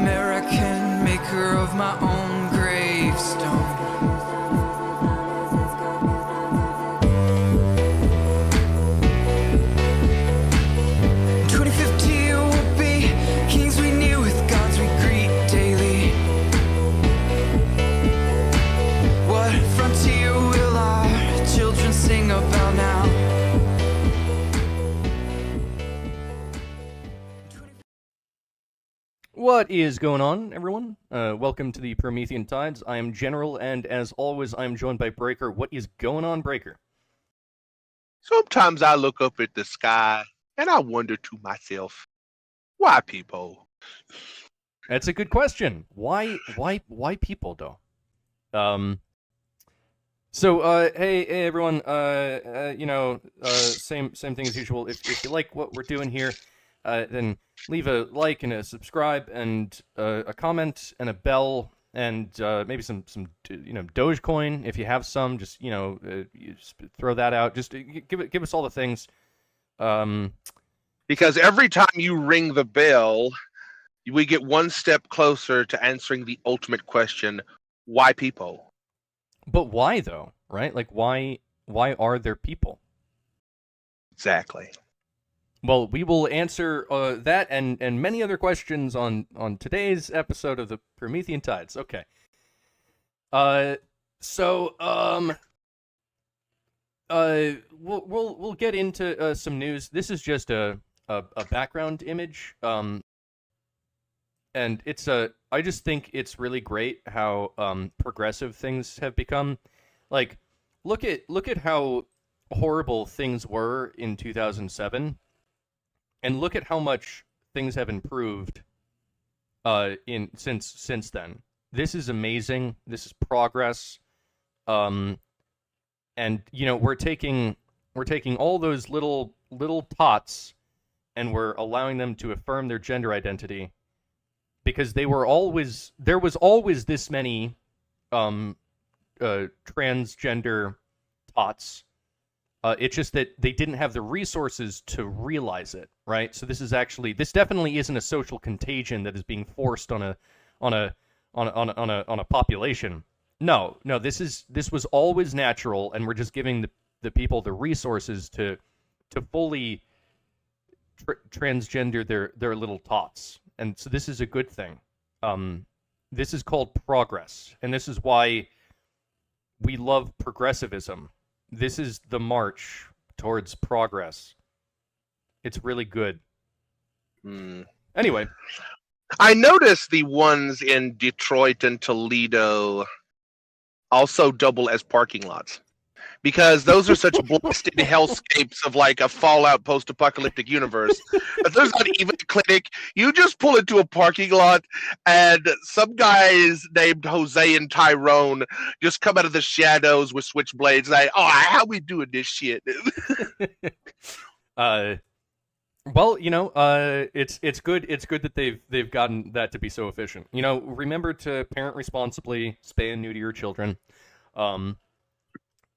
American, maker of my own gravestone. 2050 will be kings we knew with gods we greet daily. What frontier will our children sing about now? What is going on, everyone? Welcome to the Promethean Tides. I am General, and as always, I am joined by Breaker. What is going on, Breaker? Sometimes I look up at the sky and I wonder to myself, why people? That's a good question. Why people, though? Hey everyone. Same thing as usual. If you like what we're doing here, then leave a like and a subscribe and a comment and a bell and maybe some Dogecoin if you have some. Just throw that out. Just give us all the things. Because every time you ring the bell, we get one step closer to answering the ultimate question: why people? But why though? Right? Like why are there people? Exactly. Well, we will answer that and many other questions on today's episode of the Promethean Tides. Okay. We'll get into some news. This is just a background image. And it's I just think it's really great how progressive things have become. Like, look at how horrible things were in 2007. And look at how much things have improved since then. This is amazing. This is progress. And we're taking all those little tots and we're allowing them to affirm their gender identity because there was always this many transgender tots. It's just that they didn't have the resources to realize it, right? So this definitely isn't a social contagion that is being forced on a population. No, this was always natural, and we're just giving the people the resources to fully transgender their little tots, and so this is a good thing. This is called progress, and this is why we love progressivism. This is the march towards progress. It's really good. Anyway. I noticed the ones in Detroit and Toledo also double as parking lots. Because those are such blasted hellscapes of like a Fallout post-apocalyptic universe. But there's not even a clinic. You just pull into a parking lot, and some guys named Jose and Tyrone just come out of the shadows with switchblades. Like, oh, how we doing this shit? Well, it's good. It's good that they've gotten that to be so efficient. Remember to parent responsibly, spay and neuter your children.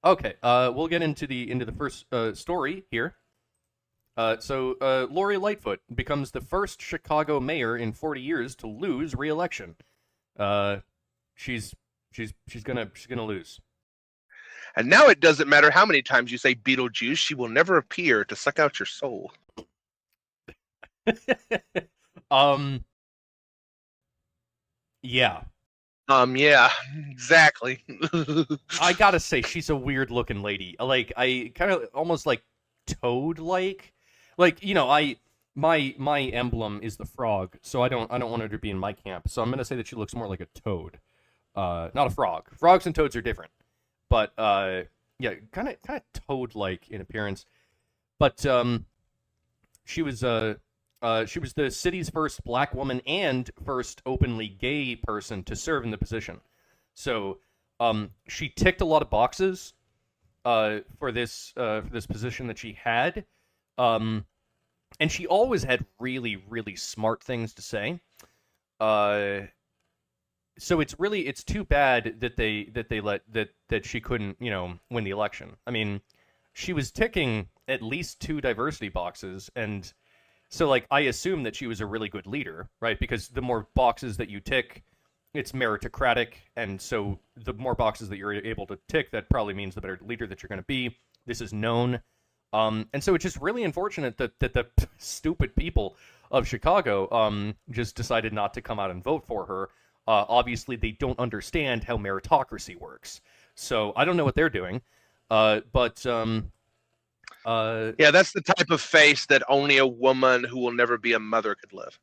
Okay, we'll get into the first story here. Lori Lightfoot becomes the first Chicago mayor in 40 years to lose re-election. She's gonna lose. And now it doesn't matter how many times you say Beetlejuice, she will never appear to suck out your soul. Yeah. Yeah, exactly. I gotta say, she's a weird-looking lady. Like, I kind of almost like Toad-like. Like, my emblem is the frog, so I don't want her to be in my camp. So I'm gonna say that she looks more like a toad, not a frog. Frogs and toads are different, but yeah, kind of toad-like in appearance. But she was the city's first black woman and first openly gay person to serve in the position. So she ticked a lot of boxes for this position that she had. And she always had really, really smart things to say. So it's too bad that she couldn't, win the election. I mean, she was ticking at least 2 diversity boxes, and So, like, I assume that she was a really good leader, right? Because the more boxes that you tick, it's meritocratic, and so the more boxes that you're able to tick, that probably means the better leader that you're going to be. This is known. And so it's just really unfortunate that the stupid people of Chicago just decided not to come out and vote for her. Obviously, they don't understand how meritocracy works. So I don't know what they're doing. But Yeah, that's the type of face that only a woman who will never be a mother could live.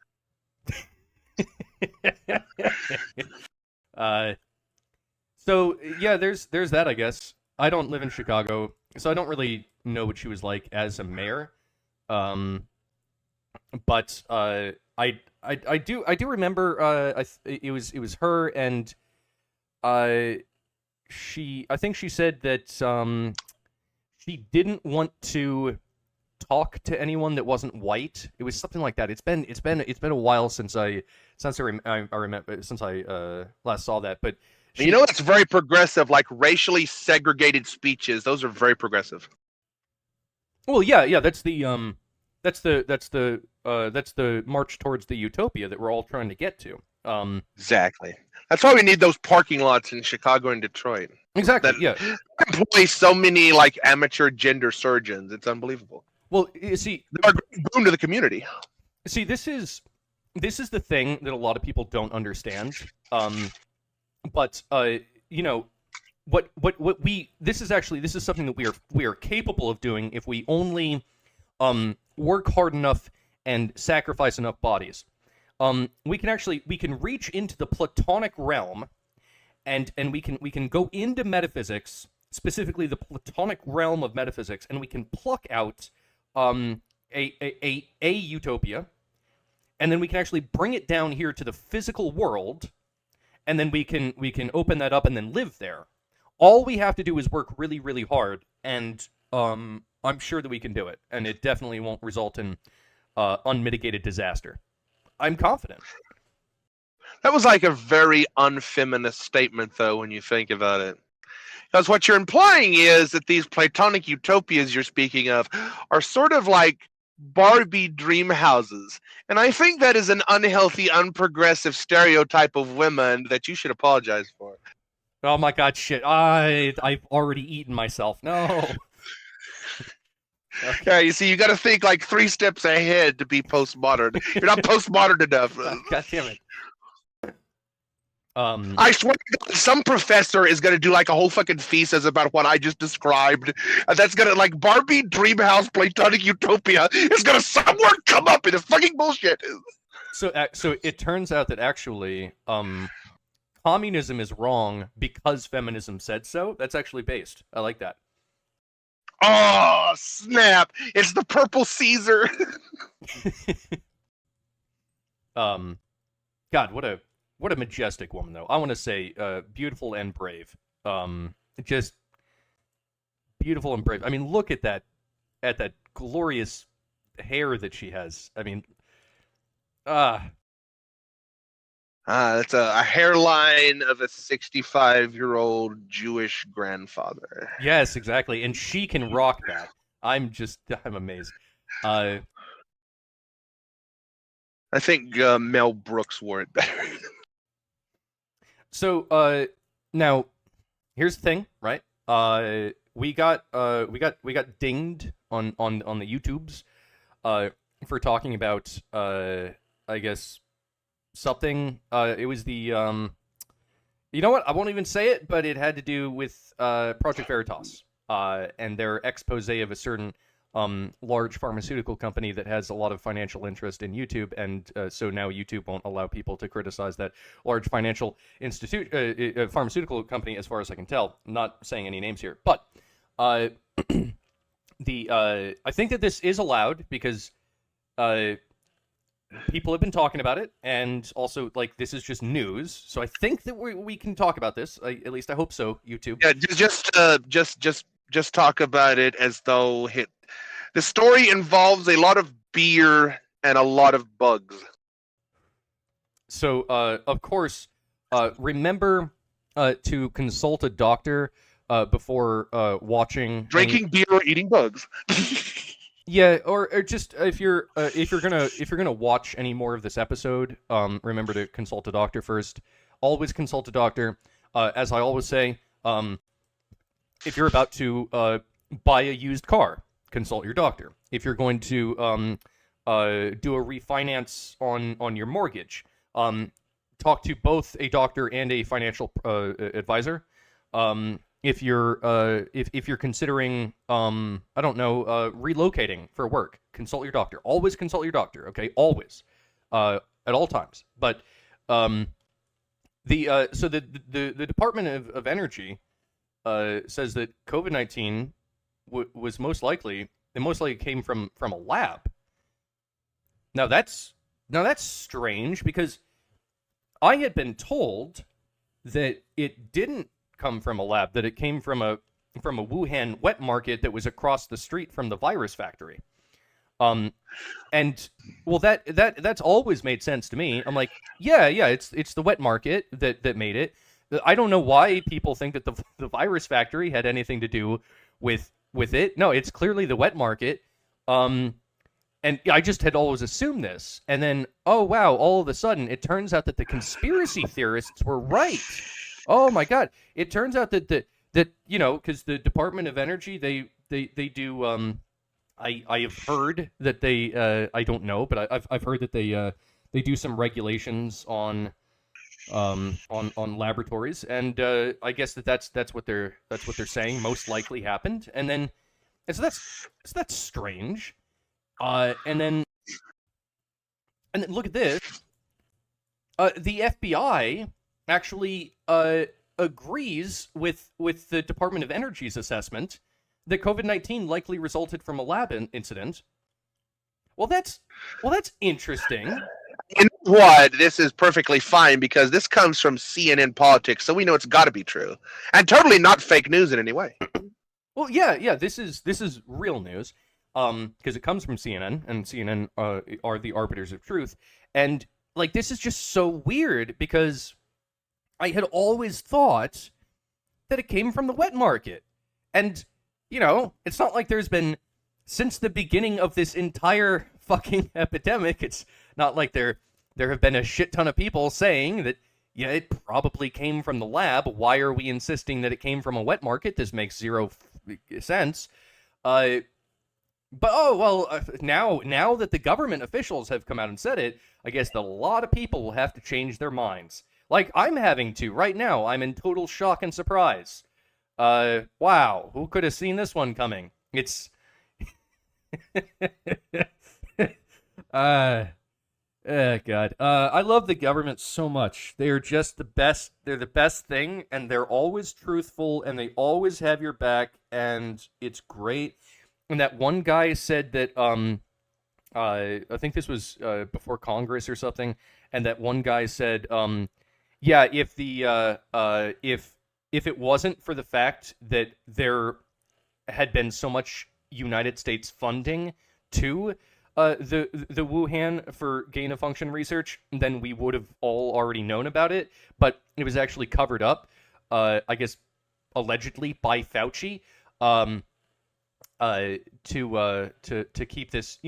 So yeah, there's that, I guess. I don't live in Chicago, so I don't really know what she was like as a mayor. But I do remember it was her, and I think she said that she didn't want to talk to anyone that wasn't white. It was something like that. It's been a while since I remember since I last saw that. But You know, it's very progressive, like racially segregated speeches. Those are very progressive. well, yeah, that's the march towards the utopia that we're all trying to get to. Exactly. That's why we need those parking lots in Chicago and Detroit. Exactly. That Yeah. employ so many like amateur gender surgeons. It's unbelievable. Well, you see, They're a great boon to the community. this is the thing that a lot of people don't understand. But you know, what we this is something that we are capable of doing if we only work hard enough and sacrifice enough bodies. We can reach into the Platonic realm, and we can go into metaphysics, specifically the Platonic realm of metaphysics, and we can pluck out a utopia, and then we can actually bring it down here to the physical world, and then we can open that up and then live there. All we have to do is work really, really hard, and I'm sure that we can do it, and it definitely won't result in unmitigated disaster. I'm confident. That was like a very unfeminist statement, though, when you think about it. Because what you're implying is that these Platonic utopias you're speaking of are sort of like Barbie dream houses. And I think that is an unhealthy, unprogressive stereotype of women that you should apologize for. Oh my god, shit. I've already eaten myself. No. Yeah, you see, you got to think like 3 steps ahead to be postmodern. You're not postmodern enough. God damn it. I swear to God, some professor is going to do like a whole fucking thesis about what I just described. And that's going to, like, Barbie Dreamhouse Platonic Utopia is going to somewhere come up in the fucking bullshit. So it turns out that actually, communism is wrong because feminism said so. That's actually based. I like that. Oh, snap. It's the purple Caesar. God, what a majestic woman, though. I want to say, beautiful and brave. Just beautiful and brave. I mean, look at that glorious hair that she has. I mean, It's a hairline of a 65-year-old Jewish grandfather. yes, exactly. And she can rock that. I'm amazed. I think Mel Brooks wore it better. So, now, here's the thing, right? We got dinged on the YouTubes, for talking about, I guess, something. It was the, you know what? I won't even say it, but it had to do with, Project Veritas, and their expose of a certain, large pharmaceutical company that has a lot of financial interest in YouTube, and so now YouTube won't allow people to criticize that large financial pharmaceutical company, as far as I can tell. I'm not saying any names here, but I think that this is allowed because people have been talking about it, and also, like, this is just news. So I think that we can talk about this. At least I hope so. YouTube. Yeah, just talk about it as though the story involves a lot of beer and a lot of bugs. So, of course, remember to consult a doctor before watching. Drinking beer or eating bugs. Yeah, or just if you're gonna watch any more of this episode, remember to consult a doctor first. Always consult a doctor. As I always say, if you're about to buy a used car, consult your doctor. If you're going to do a refinance on your mortgage, talk to both a doctor and a financial advisor. If you're considering I don't know relocating for work, consult your doctor. Always consult your doctor. Okay, always, at all times. But the Department of Energy says that COVID-19 was most likely came from a lab. Now that's strange because I had been told that it didn't come from a lab, that it came from a Wuhan wet market that was across the street from the virus factory. And well, that's always made sense to me. I'm like, yeah, it's the wet market that made it. I don't know why people think that the virus factory had anything to do with it. No, it's clearly the wet market. And I just had always assumed this. And then, oh wow, all of a sudden, it turns out that the conspiracy theorists were right. Oh my God! It turns out that because the Department of Energy they do I have heard that they I don't know, but I've heard that they do some regulations on laboratories, and I guess that's what they're saying most likely happened, and so that's strange, and then look at this, the FBI actually agrees with the Department of Energy's assessment that COVID-19 likely resulted from a lab incident. Well, that's interesting. And what? This is perfectly fine because this comes from CNN Politics, so we know it's got to be true, and totally not fake news in any way. Well, yeah. This is real news, because it comes from CNN, and CNN are the arbiters of truth, and like this is just so weird because I had always thought that it came from the wet market, and it's not like there's been, since the beginning of this entire fucking epidemic, it's not like there have been a shit ton of people saying that, yeah, it probably came from the lab. Why are we insisting that it came from a wet market? This makes zero sense. But now that the government officials have come out and said it, I guess that a lot of people will have to change their minds. Like I'm having to right now. I'm in total shock and surprise. Wow, who could have seen this one coming? It's God. I love the government so much. They're just the best. They're the best thing, and they're always truthful, and they always have your back, and it's great. And that one guy said that I think this was before Congress or something, and that one guy said yeah, if it wasn't for the fact that there had been so much United States funding to the Wuhan for gain of function research, then we would have all already known about it. But it was actually covered up, I guess, allegedly by Fauci, to keep this,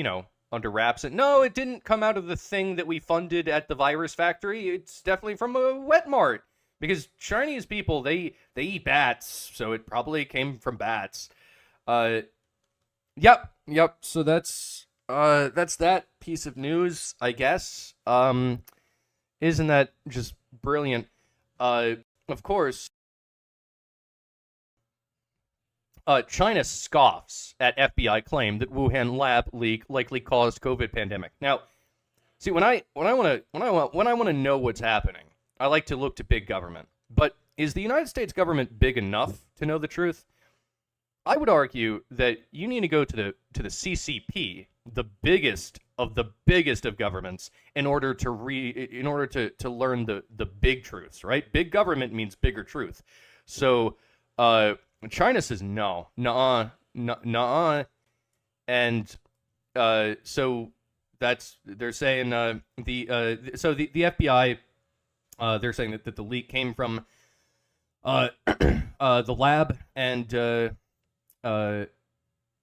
under wraps. And no, it didn't come out of the thing that we funded at the virus factory. It's definitely from a wet mart. Because Chinese people, they eat bats, so it probably came from bats. Yep. So that's that piece of news, I guess. Isn't that just brilliant? Of course, China scoffs at FBI claim that Wuhan lab leak likely caused COVID pandemic. Now, see, when I want to know what's happening, I like to look to big government. But is the United States government big enough to know the truth? I would argue that you need to go to the CCP, the biggest of governments, in order to learn the big truths, right? Big government means bigger truth. So China says no, nuh-uh, and so they're saying the FBI. They're saying that the leak came from the lab, and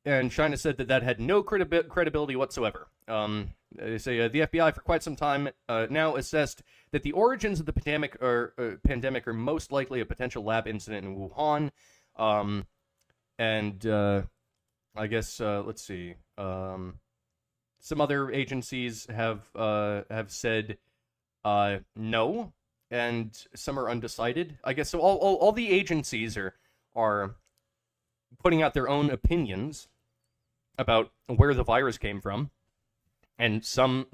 and China said that had no credibility whatsoever. They say the FBI for quite some time now assessed that the origins of the pandemic are most likely a potential lab incident in Wuhan. I guess let's see. Some other agencies have said no, and some are undecided. I guess so. All the agencies are putting out their own opinions about where the virus came from, and some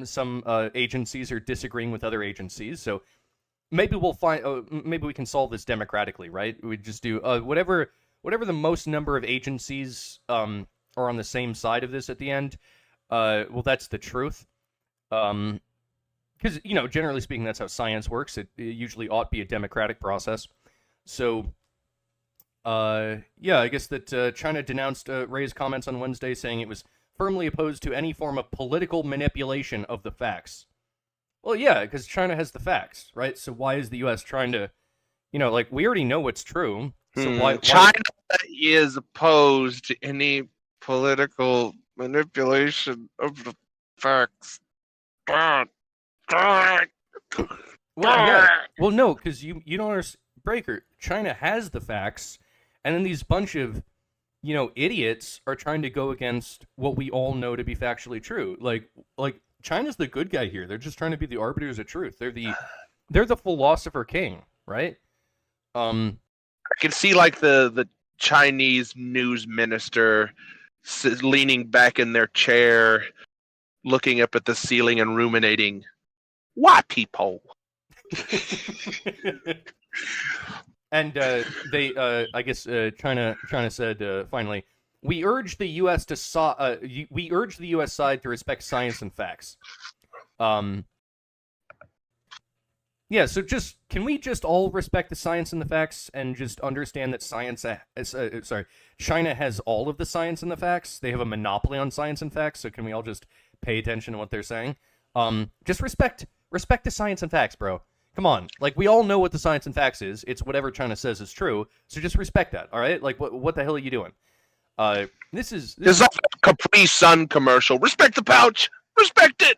agencies are disagreeing with other agencies. So maybe we'll find maybe we can solve this democratically, right? We just do whatever the most number of agencies are on the same side of this at the end. Well, that's the truth. Because generally speaking, that's how science works. It usually ought to be a democratic process. So. I guess that China denounced Ray's comments on Wednesday, saying it was firmly opposed to any form of political manipulation of the facts. Well, yeah, because China has the facts, right? So why is the U.S. trying to, we already know what's true. So why China is opposed to any political manipulation of the facts. Well, yeah. Well, no, because you don't understand, Breaker. China has the facts. And then these bunch of, idiots are trying to go against what we all know to be factually true. Like China's the good guy here. They're just trying to be the arbiters of truth. They're the philosopher king, right? I can see like the Chinese news minister leaning back in their chair, looking up at the ceiling and ruminating, "Why people?" And I guess China said finally, we urge the U.S. we urge the U.S. side to respect science and facts. Yeah. So can we just all respect the science and the facts and just understand that China has all of the science and the facts. They have a monopoly on science and facts. So can we all just pay attention to what they're saying? Just respect the science and facts, bro. Come on, we all know what the science and facts is. It's whatever China says is true. So just respect that, all right? What the hell are you doing? This is like a Capri Sun commercial. Respect the pouch. Respect it.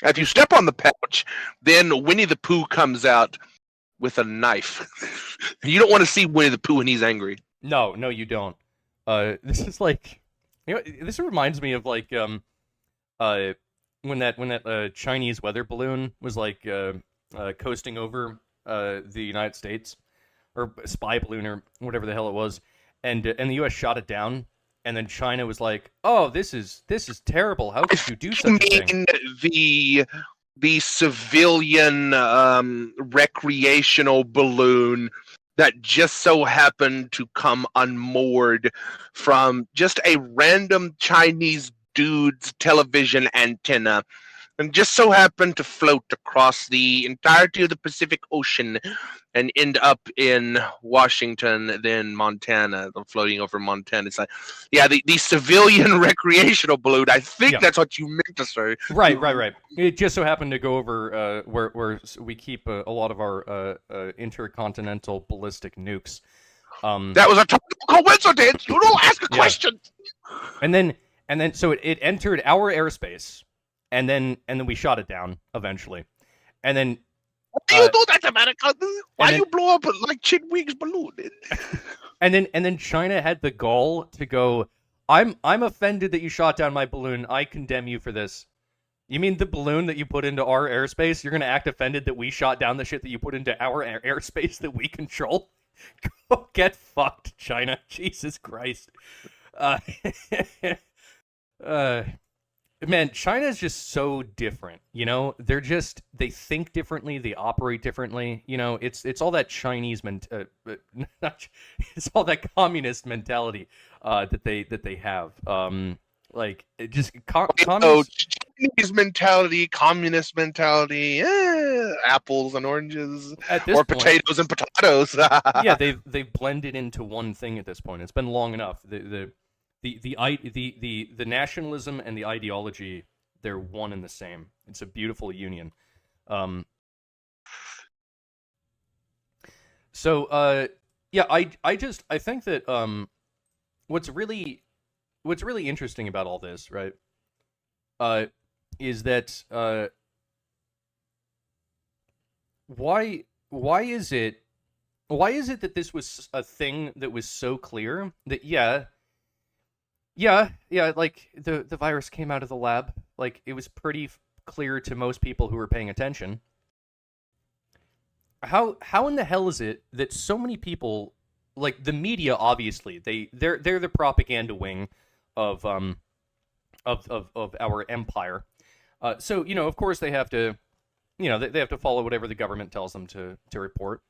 If you step on the pouch, then Winnie the Pooh comes out with a knife. You don't want to see Winnie the Pooh when he's angry. No, you don't. This is this reminds me of when that Chinese weather balloon was coasting over the United States, or spy balloon or whatever the hell it was, and the U.S. shot it down, and then China was like, "Oh, this is terrible. How could you do such a thing?" The civilian recreational balloon that just so happened to come unmoored from just a random Chinese dude's television antenna, and just so happened to float across the entirety of the Pacific Ocean and end up in Washington, then Montana, floating over Montana. It's the civilian recreational balloon. I think that's what you meant to say. Right. It just so happened to go over where we keep a lot of our intercontinental ballistic nukes. That was a total coincidence. You don't ask a question. And then so it entered our airspace, and then we shot it down eventually, and then. Why do you do that, America? Why you blow up like Chidwig's balloon? and then China had the gall to go, I'm offended that you shot down my balloon. I condemn you for this. You mean the balloon that you put into our airspace? You're gonna act offended that we shot down the shit that you put into our airspace that we control? Go get fucked, China. Jesus Christ. Man, China's just so different, they think differently, they operate differently, it's all that Chinese it's all that communist mentality that they have. Chinese mentality, communist mentality, apples and oranges, or potatoes and potatoes. Yeah, they've blended into one thing at this point. It's been long enough. The nationalism and the ideology, they're one and the same. It's a beautiful union. I think that what's really interesting about all this, right? Is that why is it that this was a thing that was so clear that like the virus came out of the lab, like it was pretty clear to most people who were paying attention. How in the hell is it that so many people, like the media, obviously they're the propaganda wing of our empire, so of course they have to they have to follow whatever the government tells them to report.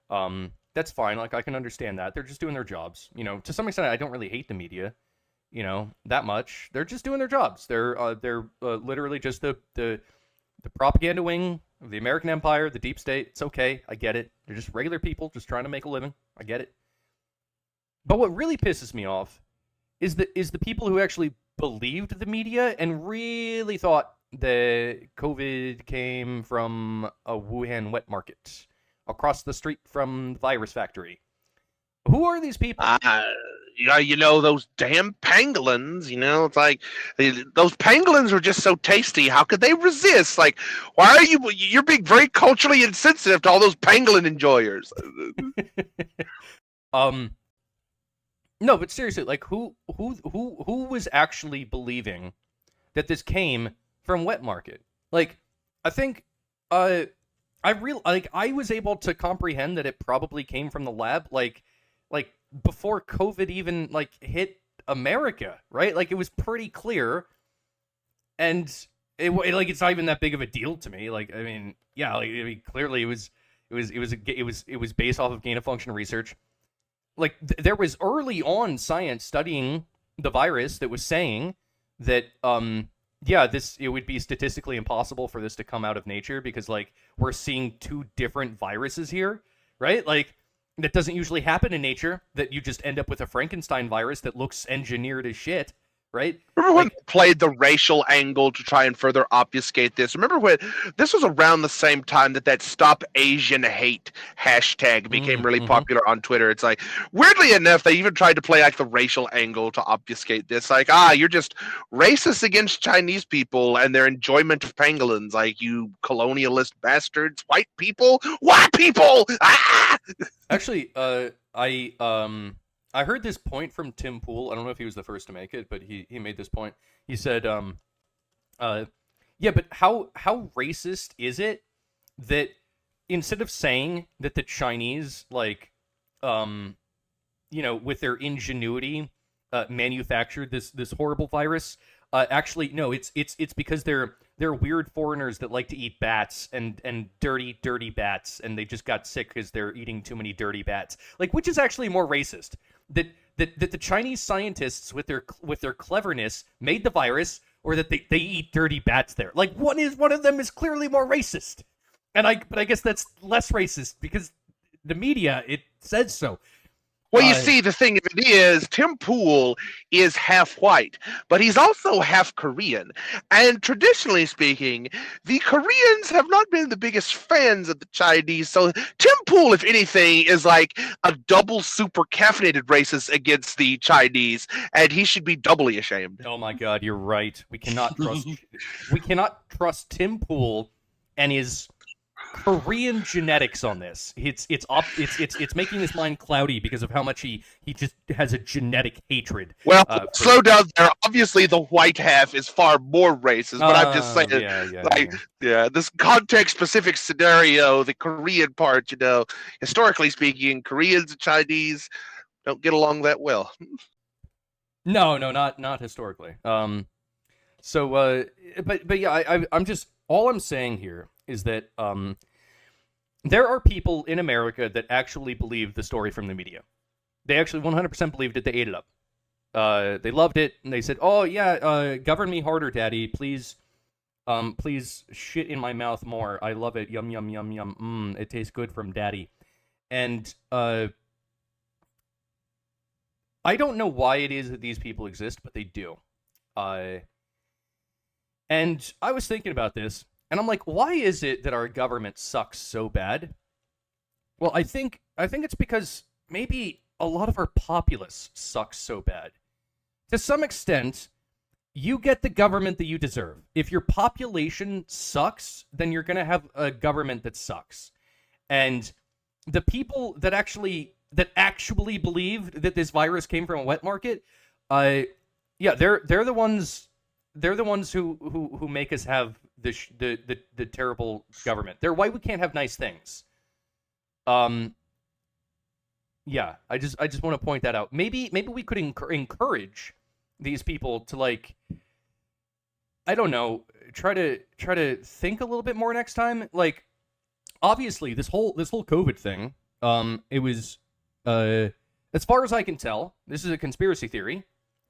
That's fine, like I can understand that. They're just doing their jobs. To some extent I don't really hate the media that much. They're just doing their jobs. They're literally just the propaganda wing of the American empire, the deep state. It's okay. I get it. They're just regular people just trying to make a living. I get it. But what really pisses me off is the people who actually believed the media and really thought that COVID came from a Wuhan wet market across the street from the virus factory. Who are these people? Those damn pangolins, it's like those pangolins were just so tasty. How could they resist? Like, why are you're being very culturally insensitive to all those pangolin enjoyers? No, but seriously, like who was actually believing that this came from wet market? Like, I think I was able to comprehend that it probably came from the lab, like before COVID even hit America, right? Like it was pretty clear, and it's not even that big of a deal to me. Like, I mean, yeah, clearly it was based off of gain of function research. Like there was early on science studying the virus that was saying that it would be statistically impossible for this to come out of nature because we're seeing two different viruses here, right? Like that doesn't usually happen in nature, that you just end up with a Frankenstein virus that looks engineered as shit, right? Remember when they played the racial angle to try and further obfuscate this? Remember when this was around the same time that Stop Asian Hate hashtag became really popular on Twitter? It's like, weirdly enough, they even tried to play the racial angle to obfuscate this. Like, you're just racist against Chinese people and their enjoyment of pangolins. Like, you colonialist bastards, white people. Ah! Actually, I heard this point from Tim Pool. I don't know if he was the first to make it, but he made this point. He said, yeah, but how racist is it that instead of saying that the Chinese, with their ingenuity, manufactured this horrible virus? Actually, no, it's because they're weird foreigners that like to eat bats and dirty bats, and they just got sick because they're eating too many dirty bats. Like, which is actually more racist? That the Chinese scientists with their cleverness made the virus, or that they eat dirty bats there? Like, one of them is clearly more racist, but I guess that's less racist because the media, it says so. Well, you see, the thing of it is, Tim Pool is half white, but he's also half Korean. And traditionally speaking, the Koreans have not been the biggest fans of the Chinese. So Tim Pool, if anything, is like a double super caffeinated racist against the Chinese, and he should be doubly ashamed. Oh my God, you're right. We cannot trust Tim Pool and his Korean genetics on this. It's making his mind cloudy because of how much he just has a genetic hatred. Well, slow down there. Obviously, the white half is far more racist, but I'm just saying, this context-specific scenario, the Korean part, historically speaking, Koreans and Chinese don't get along that well. No, not historically. But yeah, I'm just, all I'm saying here is that there are people in America that actually believe the story from the media. They actually 100% believed it. They ate it up. They loved it, and they said, "Oh yeah, govern me harder, Daddy. Please shit in my mouth more. I love it. Yum yum yum yum. It tastes good from Daddy." And I don't know why it is that these people exist, but they do. And I was thinking about this. And I'm like, why is it that our government sucks so bad? Well, I think it's because maybe a lot of our populace sucks so bad. To some extent, you get the government that you deserve. If your population sucks, then you're going to have a government that sucks. And the people that actually believed that this virus came from a wet market, yeah, they're the ones who make us have the terrible government. They're why we can't have nice things. Yeah, I just want to point that out. Maybe we could encourage these people to, like, I don't know, try to think a little bit more next time. Like, obviously this whole COVID thing, it was as far as I can tell, this is a conspiracy theory,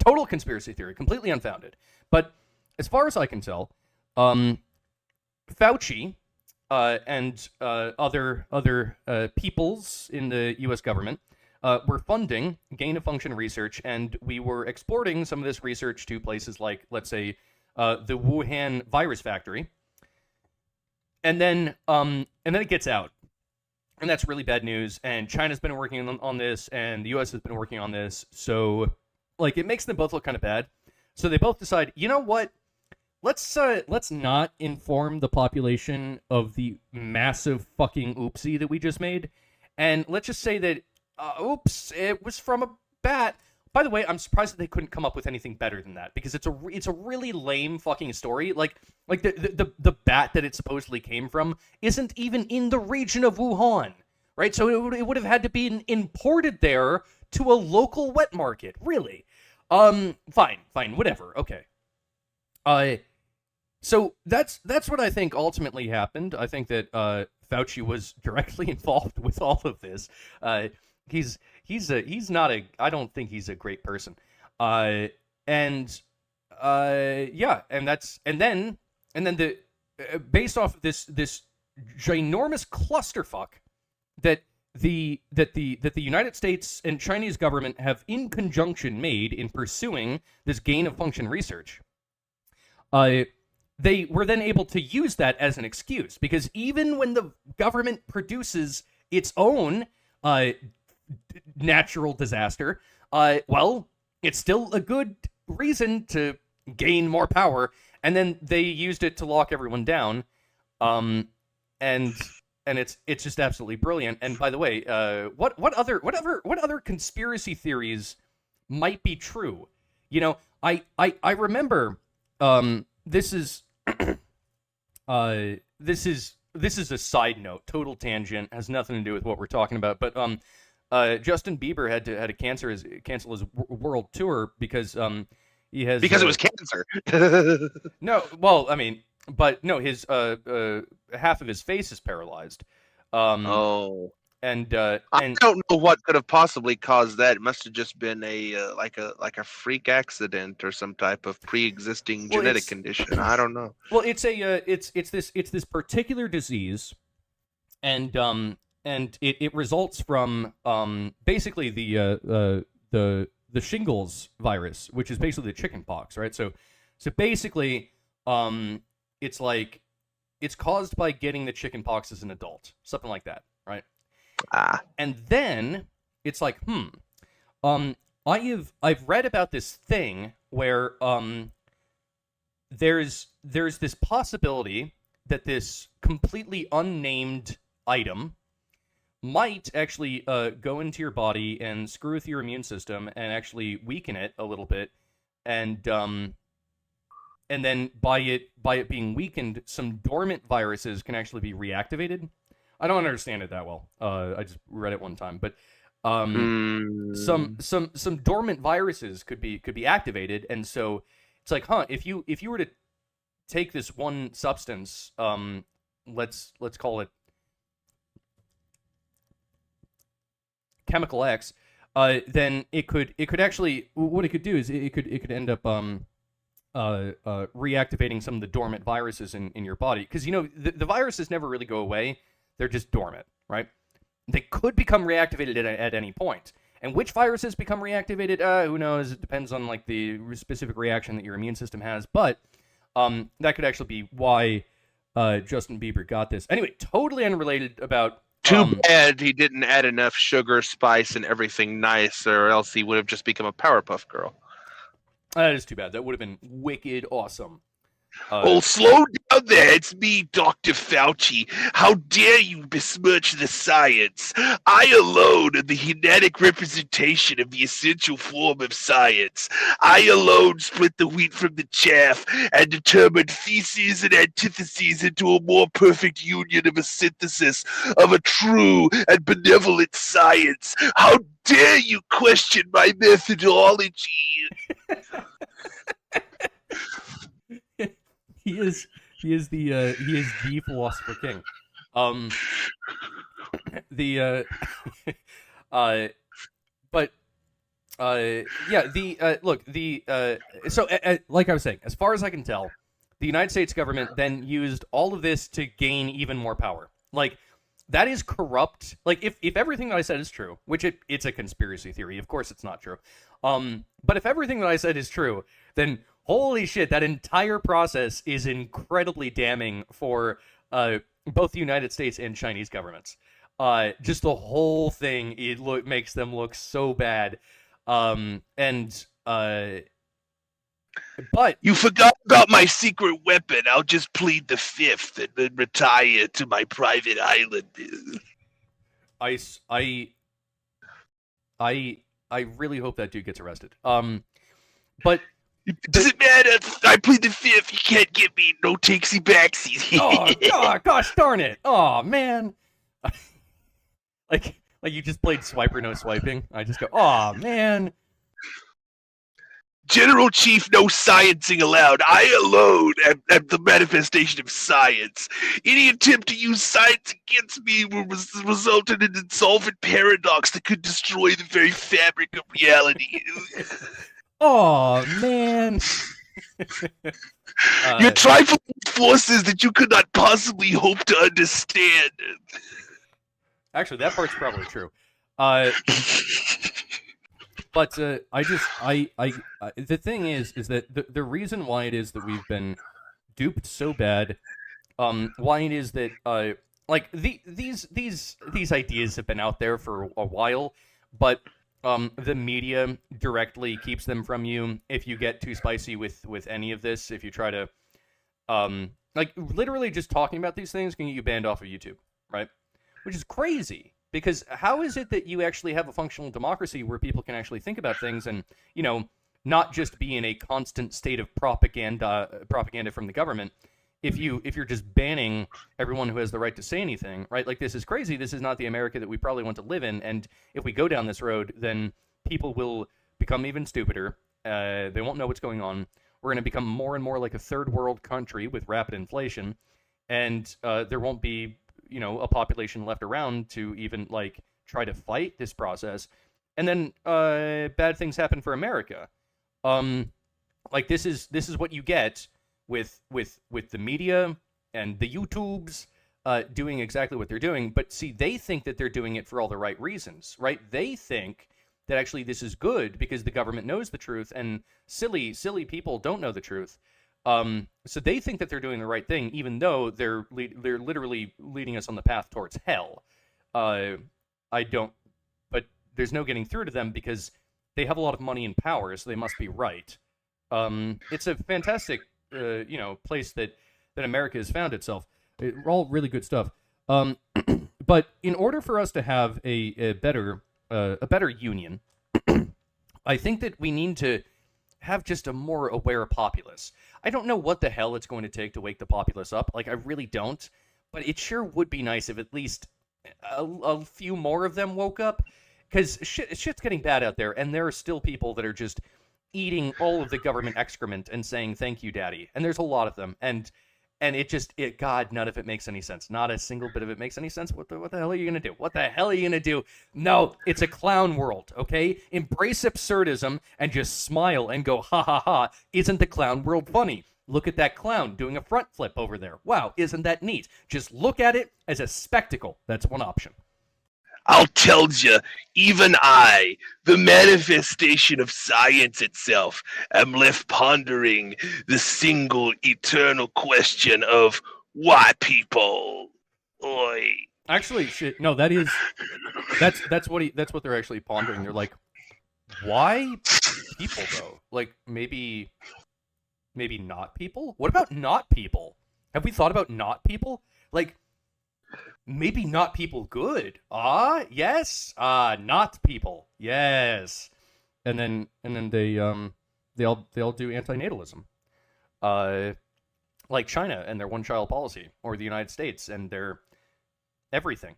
total conspiracy theory, completely unfounded. But as far as I can tell, Fauci and other peoples in the U.S. government were funding gain-of-function research, and we were exporting some of this research to places like, let's say, the Wuhan virus factory. And then it gets out, and that's really bad news. And China's been working on this, and the U.S. has been working on this. So, like, it makes them both look kind of bad. So they both decide, you know what? Let's not inform the population of the massive fucking oopsie that we just made, and let's just say that, oops, it was from a bat. By the way, I'm surprised that they couldn't come up with anything better than that, because it's a really lame fucking story. Like the bat that it supposedly came from isn't even in the region of Wuhan, right? So it would have had to be imported there to a local wet market. Really? Fine, whatever. Okay. So that's what I think ultimately happened. I think that Fauci was directly involved with all of this. He's not a, I don't think he's a great person. Yeah, and then the based off of this ginormous clusterfuck that the United States and Chinese government have in conjunction made in pursuing this gain of function research. They were then able to use that as an excuse, because even when the government produces its own natural disaster, well, it's still a good reason to gain more power, and then they used it to lock everyone down, and it's just absolutely brilliant. And by the way, what other conspiracy theories might be true? You know, I remember. This is a side note, total tangent, has nothing to do with what we're talking about. But Justin Bieber had to cancel his world tour because he has because it was cancer. No, well, I mean, but no, his half of his face is paralyzed. And I don't know what could have possibly caused that. It must have just been a like a freak accident or some type of pre-existing genetic condition. I don't know. Well, it's this particular disease, and it results from basically the shingles virus, which is basically the chicken pox, right? So basically, it's like it's caused by getting the chicken pox as an adult, something like that, right? And then it's like, I've read about this thing where there's this possibility that this completely unnamed item might actually go into your body and screw with your immune system and actually weaken it a little bit, and then by it being weakened, some dormant viruses can actually be reactivated. I don't understand it that well. I just read it one time, but some dormant viruses could be activated, and so it's like, if you were to take this one substance, let's call it Chemical X, then it could actually, what it could do is it could end up reactivating some of the dormant viruses in your body, because the viruses never really go away. They're just dormant, right? They could become reactivated at any point. And which viruses become reactivated? Who knows? It depends on like the specific reaction that your immune system has. But that could actually be why Justin Bieber got this. Anyway, totally unrelated about Too bad he didn't add enough sugar, spice, and everything nice, or else he would have just become a Powerpuff Girl. That is too bad. That would have been wicked awesome. Oh, slow down there. It's me, Dr. Fauci. How dare you besmirch the science? I alone am the genetic representation of the essential form of science. I alone split the wheat from the chaff and determined theses and antitheses into a more perfect union of a synthesis of a true and benevolent science. How dare you question my methodology? He is the philosopher king. So like I was saying, as far as I can tell, the United States government then used all of this to gain even more power. Like, that is corrupt. Like, if everything that I said is true, which it's a conspiracy theory, of course it's not true. But if everything that I said is true, then holy shit, that entire process is incredibly damning for both the United States and Chinese governments. Just the whole thing, makes them look so bad. But you forgot about my secret weapon. I'll just plead the fifth and then retire to my private island. I really hope that dude gets arrested. But does it matter? I plead the fifth. You can't get me. No takesy backsies. Oh, gosh darn it! Oh man, like you just played Swiper No Swiping. I just go, oh man. General Chief, no sciencing allowed. I alone am the manifestation of science. Any attempt to use science against me will result in an insolvent paradox that could destroy the very fabric of reality. Oh man. Your trifling forces that you could not possibly hope to understand. Actually, that part's probably true. But the thing is that the reason why it is that we've been duped so bad, why it is that like these ideas have been out there for a while, but the media directly keeps them from you if you get too spicy with any of this. If you try to like literally just talking about these things can get you banned off of YouTube, right? Which is crazy. Because how is it that you actually have a functional democracy where people can actually think about things and, you know, not just be in a constant state of propaganda from the government? If you're just banning everyone who has the right to say anything, right? Like, this is crazy. This is not the America that we probably want to live in. And if we go down this road, then people will become even stupider. They won't know what's going on. We're going to become more and more like a third world country with rapid inflation, and there won't be, you know, a population left around to even like try to fight this process. And then bad things happen for America. Like, this is what you get with the media and the YouTubes doing exactly what they're doing. But see, they think that they're doing it for all the right reasons, right? They think that actually this is good because the government knows the truth, and silly people don't know the truth. So they think that they're doing the right thing, even though they're literally leading us on the path towards hell. I don't, but there's no getting through to them because they have a lot of money and power, so they must be right. It's a fantastic, place that America has found itself. All really good stuff. But in order for us to have a better union, I think that we need to have just a more aware populace. I don't know what the hell it's going to take to wake the populace up. Like, I really don't. But it sure would be nice if at least a few more of them woke up. Because shit's getting bad out there, and there are still people that are just eating all of the government excrement and saying, thank you, daddy. And there's a lot of them. And God, none of it makes any sense. Not a single bit of it makes any sense. What the hell are you going to do? What the hell are you going to do? No, it's a clown world, okay? Embrace absurdism and just smile and go, ha ha ha. Isn't the clown world funny? Look at that clown doing a front flip over there. Wow, isn't that neat? Just look at it as a spectacle. That's one option. I'll tell you, even I, the manifestation of science itself, am left pondering the single eternal question of why people. Oi. Actually, shit. No, that's what they're actually pondering. They're like, why people though? Like maybe not people. What about not people? Have we thought about not people? Like maybe not people good. Yes. Not people. Yes. And then they all do antinatalism. Like China and their one-child policy, or the United States and their everything.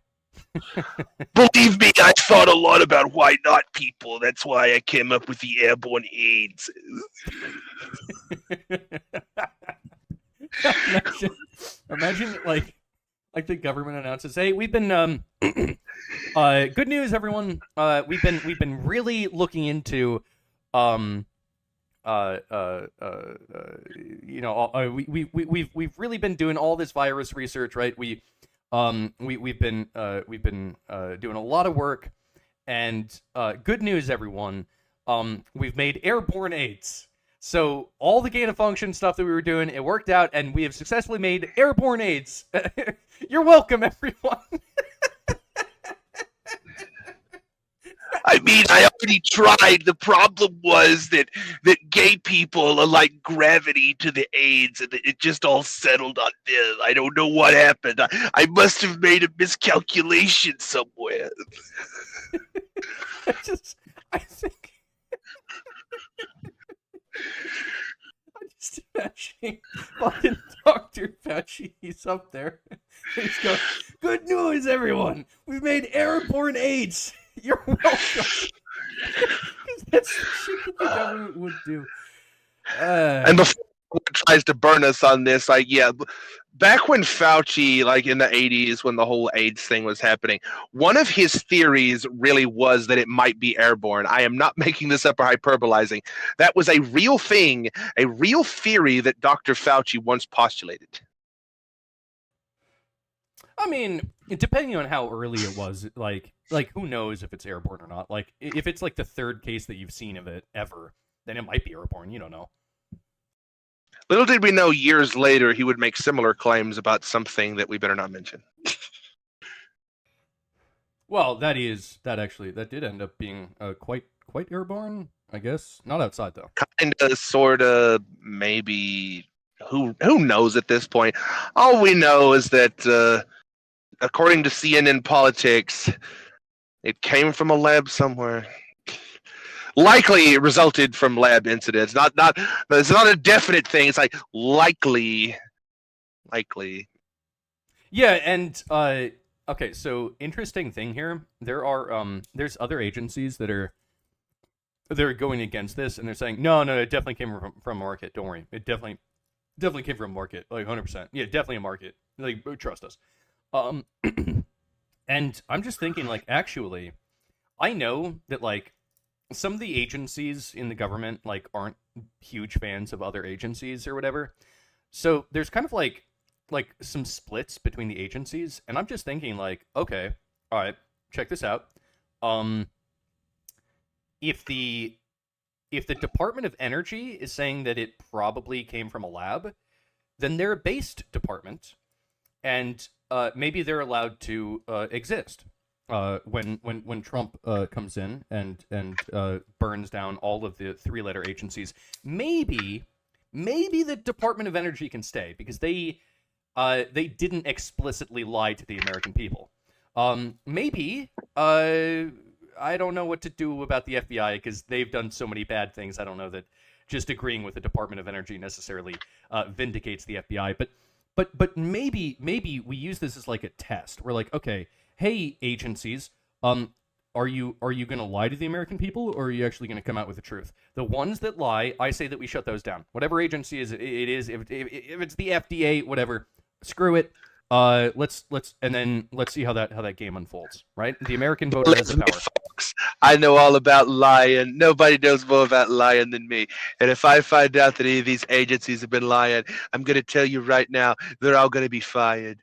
Believe me, I thought a lot about why not people. That's why I came up with the airborne AIDS. imagine like the government announces, "Hey, we've been good news, everyone. We've been really looking into we've really been doing all this virus research, right? We've been doing a lot of work, and good news, everyone. We've made airborne AIDS. So all the gain of function stuff that we were doing, it worked out, and we have successfully made airborne AIDS. You're welcome, everyone." I mean, I already tried. The problem was that gay people are like gravity to the AIDS, and it just all settled on them. I don't know what happened. I must have made a miscalculation somewhere. I think I'm just imagining fucking Dr. Fauci. He's up there. He's going, "Good news, everyone. We've made airborne AIDS. You're welcome." That's the shit that the government would do. And before anyone tries to burn us on this, back when Fauci, like in the 80s, when the whole AIDS thing was happening, one of his theories really was that it might be airborne. I am not making this up or hyperbolizing. That was a real thing, a real theory that Dr. Fauci once postulated. I mean, depending on how early it was, like who knows if it's airborne or not? Like, if it's like the third case that you've seen of it ever, then it might be airborne. You don't know. Little did we know, years later, he would make similar claims about something that we better not mention. Well, that did end up being quite airborne, I guess. Not outside though. Kinda, sorta, maybe. Who knows at this point? All we know is that, according to CNN Politics, it came from a lab somewhere. Likely it resulted from lab incidents. It's not a definite thing. It's like likely. Yeah, and okay, so interesting thing here. There's other agencies that are going against this, and they're saying no, it definitely came from a market. Don't worry, it definitely came from a market, like 100%. Yeah, definitely a market. Like, trust us. And I'm just thinking, like, actually, I know that, like, some of the agencies in the government, like, aren't huge fans of other agencies or whatever. So there's kind of like some splits between the agencies, and I'm just thinking, like, okay, all right, check this out. If the Department of Energy is saying that it probably came from a lab, then they're a based department, and maybe they're allowed to exist when Trump comes in and burns down all of the three-letter agencies. Maybe the Department of Energy can stay because they didn't explicitly lie to the American people. Maybe I don't know what to do about the FBI because they've done so many bad things. I don't know that just agreeing with the Department of Energy necessarily vindicates the FBI. But maybe we use this as like a test. We're like, okay, hey agencies, are you going to lie to the American people, or are you actually going to come out with the truth? The ones that lie, I say that we shut those down. Whatever agency it is, if it's the FDA, whatever, screw it. Let's see how that game unfolds. Right? The American voter has the power. Folks, I know all about lying. Nobody knows more about lying than me. And if I find out that any of these agencies have been lying, I'm going to tell you right now, they're all going to be fired.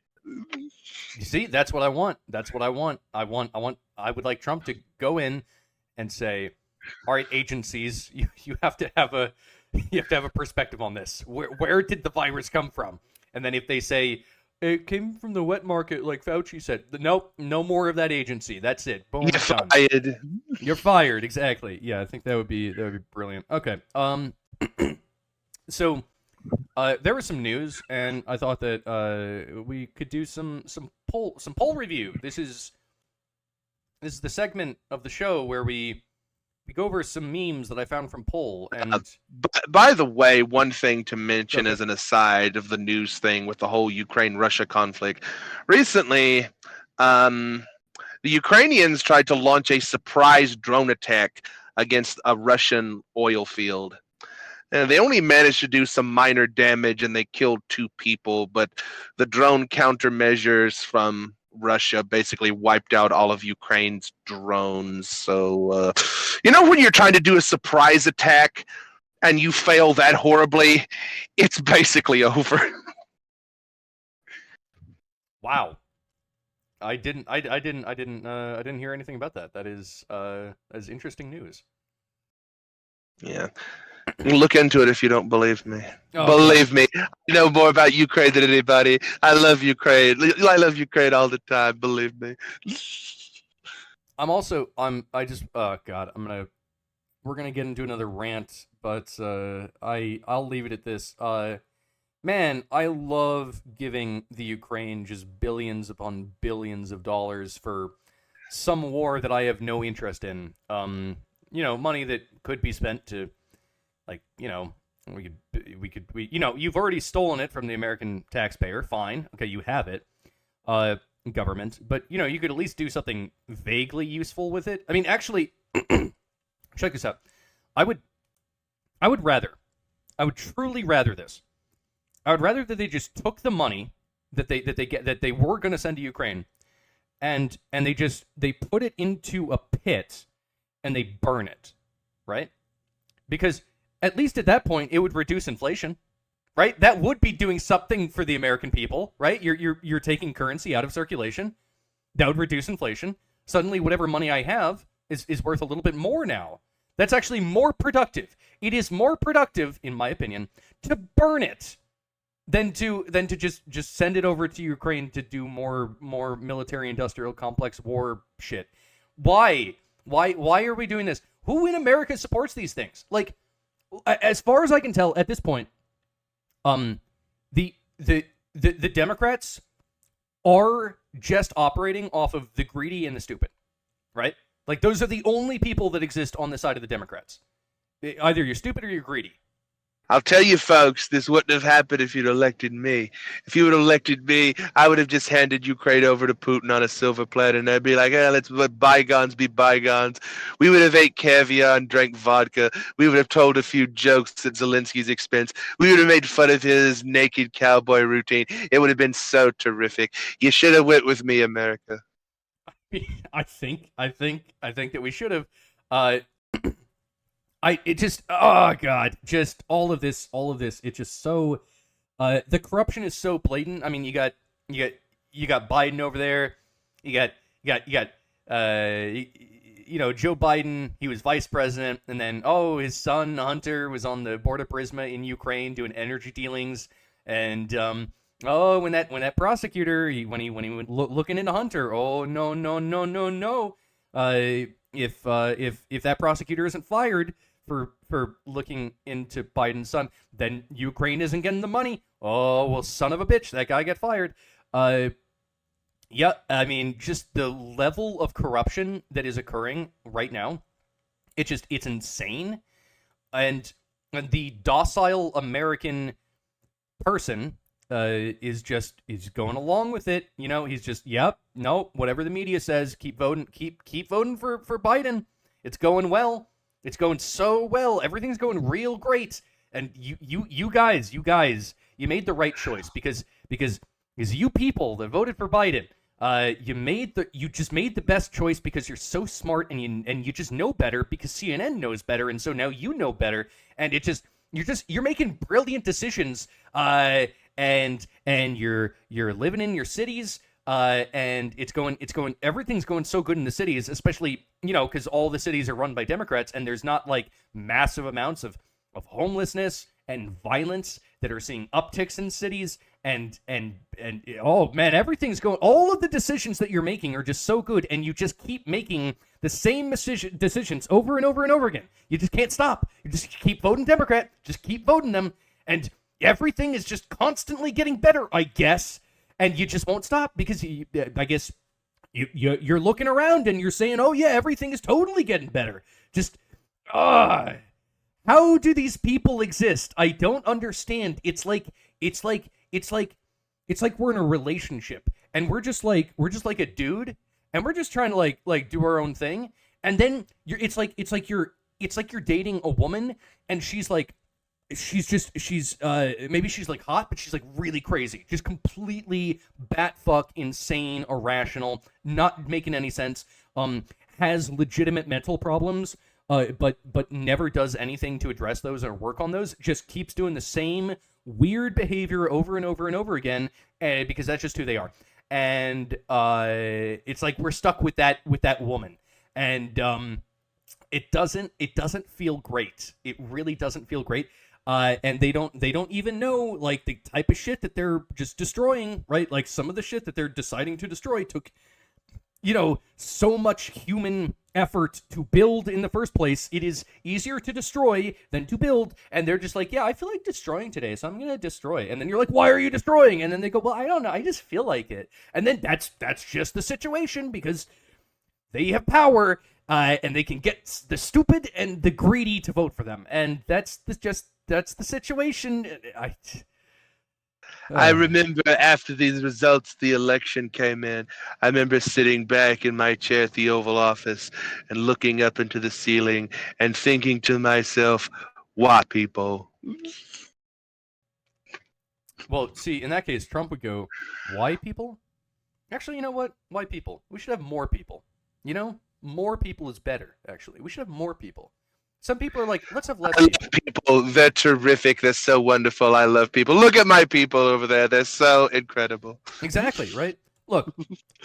You see, that's what I want. I would like Trump to go in and say, all right, agencies, you have to have a perspective on this. Where did the virus come from? And then if they say, it came from the wet market, like Fauci said. Nope, no more of that agency. That's it. Boom, You're done. fired. You're fired. Exactly. Yeah, I think that would be brilliant. Okay. So, there was some news, and I thought that we could do some poll review. This is the segment of the show where we go over some memes that I found from poll. And By the way, one thing to mention Okay. as an aside of the news thing with the whole Ukraine-Russia conflict, recently, the Ukrainians tried to launch a surprise drone attack against a Russian oil field. And they only managed to do some minor damage and they killed 2 people, but the drone countermeasures from Russia basically wiped out all of Ukraine's drones. So, when you're trying to do a surprise attack and you fail that horribly, it's basically over. wow, I didn't hear anything about that. That is interesting news. Yeah. You can look into it if you don't believe me. Oh, Believe me, I know more about Ukraine than anybody. I love Ukraine. I love Ukraine all the time. Believe me. We're gonna get into another rant, but I'll leave it at this. Man, I love giving the Ukraine just billions upon billions of dollars for some war that I have no interest in. Money that could be spent to, you've already stolen it from the American taxpayer. Fine, okay, you have it, government, but you could at least do something vaguely useful with it. I mean, actually, check this out. I would truly rather this. I would rather that they just took the money that they were going to send to Ukraine, and they put it into a pit and they burn it, right? Because at least at that point it would reduce inflation, right? That would be doing something for the American people, right? You're taking currency out of circulation. That would reduce inflation. Suddenly, whatever money I have is worth a little bit more now. That's actually more productive. It is more productive, in my opinion, to burn it than to just send it over to Ukraine to do more military industrial complex war shit. Why are we doing this? Who in America supports these things? Like, as far as I can tell at this point, the Democrats are just operating off of the greedy and the stupid, right? Like, those are the only people that exist on the side of the Democrats. Either you're stupid or you're greedy. I'll tell you, folks, this wouldn't have happened if you'd elected me. If you would have elected me, I would have just handed Ukraine over to Putin on a silver platter, and I'd be like, let's let bygones be bygones. We would have ate caviar and drank vodka. We would have told a few jokes at Zelensky's expense. We would have made fun of his naked cowboy routine. It would have been so terrific. You should have went with me, America. I think that we should have. Just all of this. It's just so. The corruption is so blatant. I mean, you got Biden over there. You got Joe Biden. He was vice president, and then his son Hunter was on the board of Burisma in Ukraine doing energy dealings, and when that prosecutor when he went looking into Hunter, no. If that prosecutor isn't fired for looking into Biden's son, then Ukraine isn't getting the money. Oh, well, son of a bitch, that guy got fired. Yeah, I mean, just the level of corruption that is occurring right now, it's insane. And the docile American person is going along with it. He's just, whatever the media says, keep voting for Biden. It's going well. It's going so well. Everything's going real great. And you guys, you made the right choice because you people that voted for Biden, you just made the best choice because you're so smart and you just know better because CNN knows better, and so now you know better, and you're making brilliant decisions, and you're living in your cities, and everything's going so good in the cities, especially because all the cities are run by Democrats, and there's not like massive amounts of homelessness and violence that are seeing upticks in cities, and oh man, everything's going. All of the decisions that you're making are just so good, and you just keep making the same decisions over and over and over again. You just can't stop. You just keep voting Democrat. Just keep voting them, and everything is just constantly getting better, I guess. And you just won't stop because I guess you're looking around and you're saying, oh yeah, everything is totally getting better. Just how do these people exist? I don't understand. It's like we're in a relationship and we're just like a dude and we're just trying to like do our own thing. And then it's like you're dating a woman and she's maybe she's like hot, but she's like really crazy, just completely batfuck insane, irrational, not making any sense. Has legitimate mental problems. But never does anything to address those or work on those. Just keeps doing the same weird behavior over and over and over again, because that's just who they are. And it's like we're stuck with that woman, and it doesn't feel great. It really doesn't feel great. And they don't even know like the type of shit that they're just destroying, right? Like some of the shit that they're deciding to destroy took, so much human effort to build in the first place. It is easier to destroy than to build, and they're just like, yeah, I feel like destroying today, so I'm gonna destroy. And then you're like, why are you destroying? And then they go, well, I don't know, I just feel like it. And then that's just the situation, because they have power, and they can get the stupid and the greedy to vote for them, and that's the situation. I remember after these results, the election came in. I remember sitting back in my chair at the Oval Office and looking up into the ceiling and thinking to myself, why people? Well, see, in that case, Trump would go, why people? Actually, you know what? Why people? We should have more people. More people is better, actually. We should have more people. Some people are like, let's have less I love people. They're terrific. They're so wonderful. I love people. Look at my people over there. They're so incredible. Exactly, right? Look,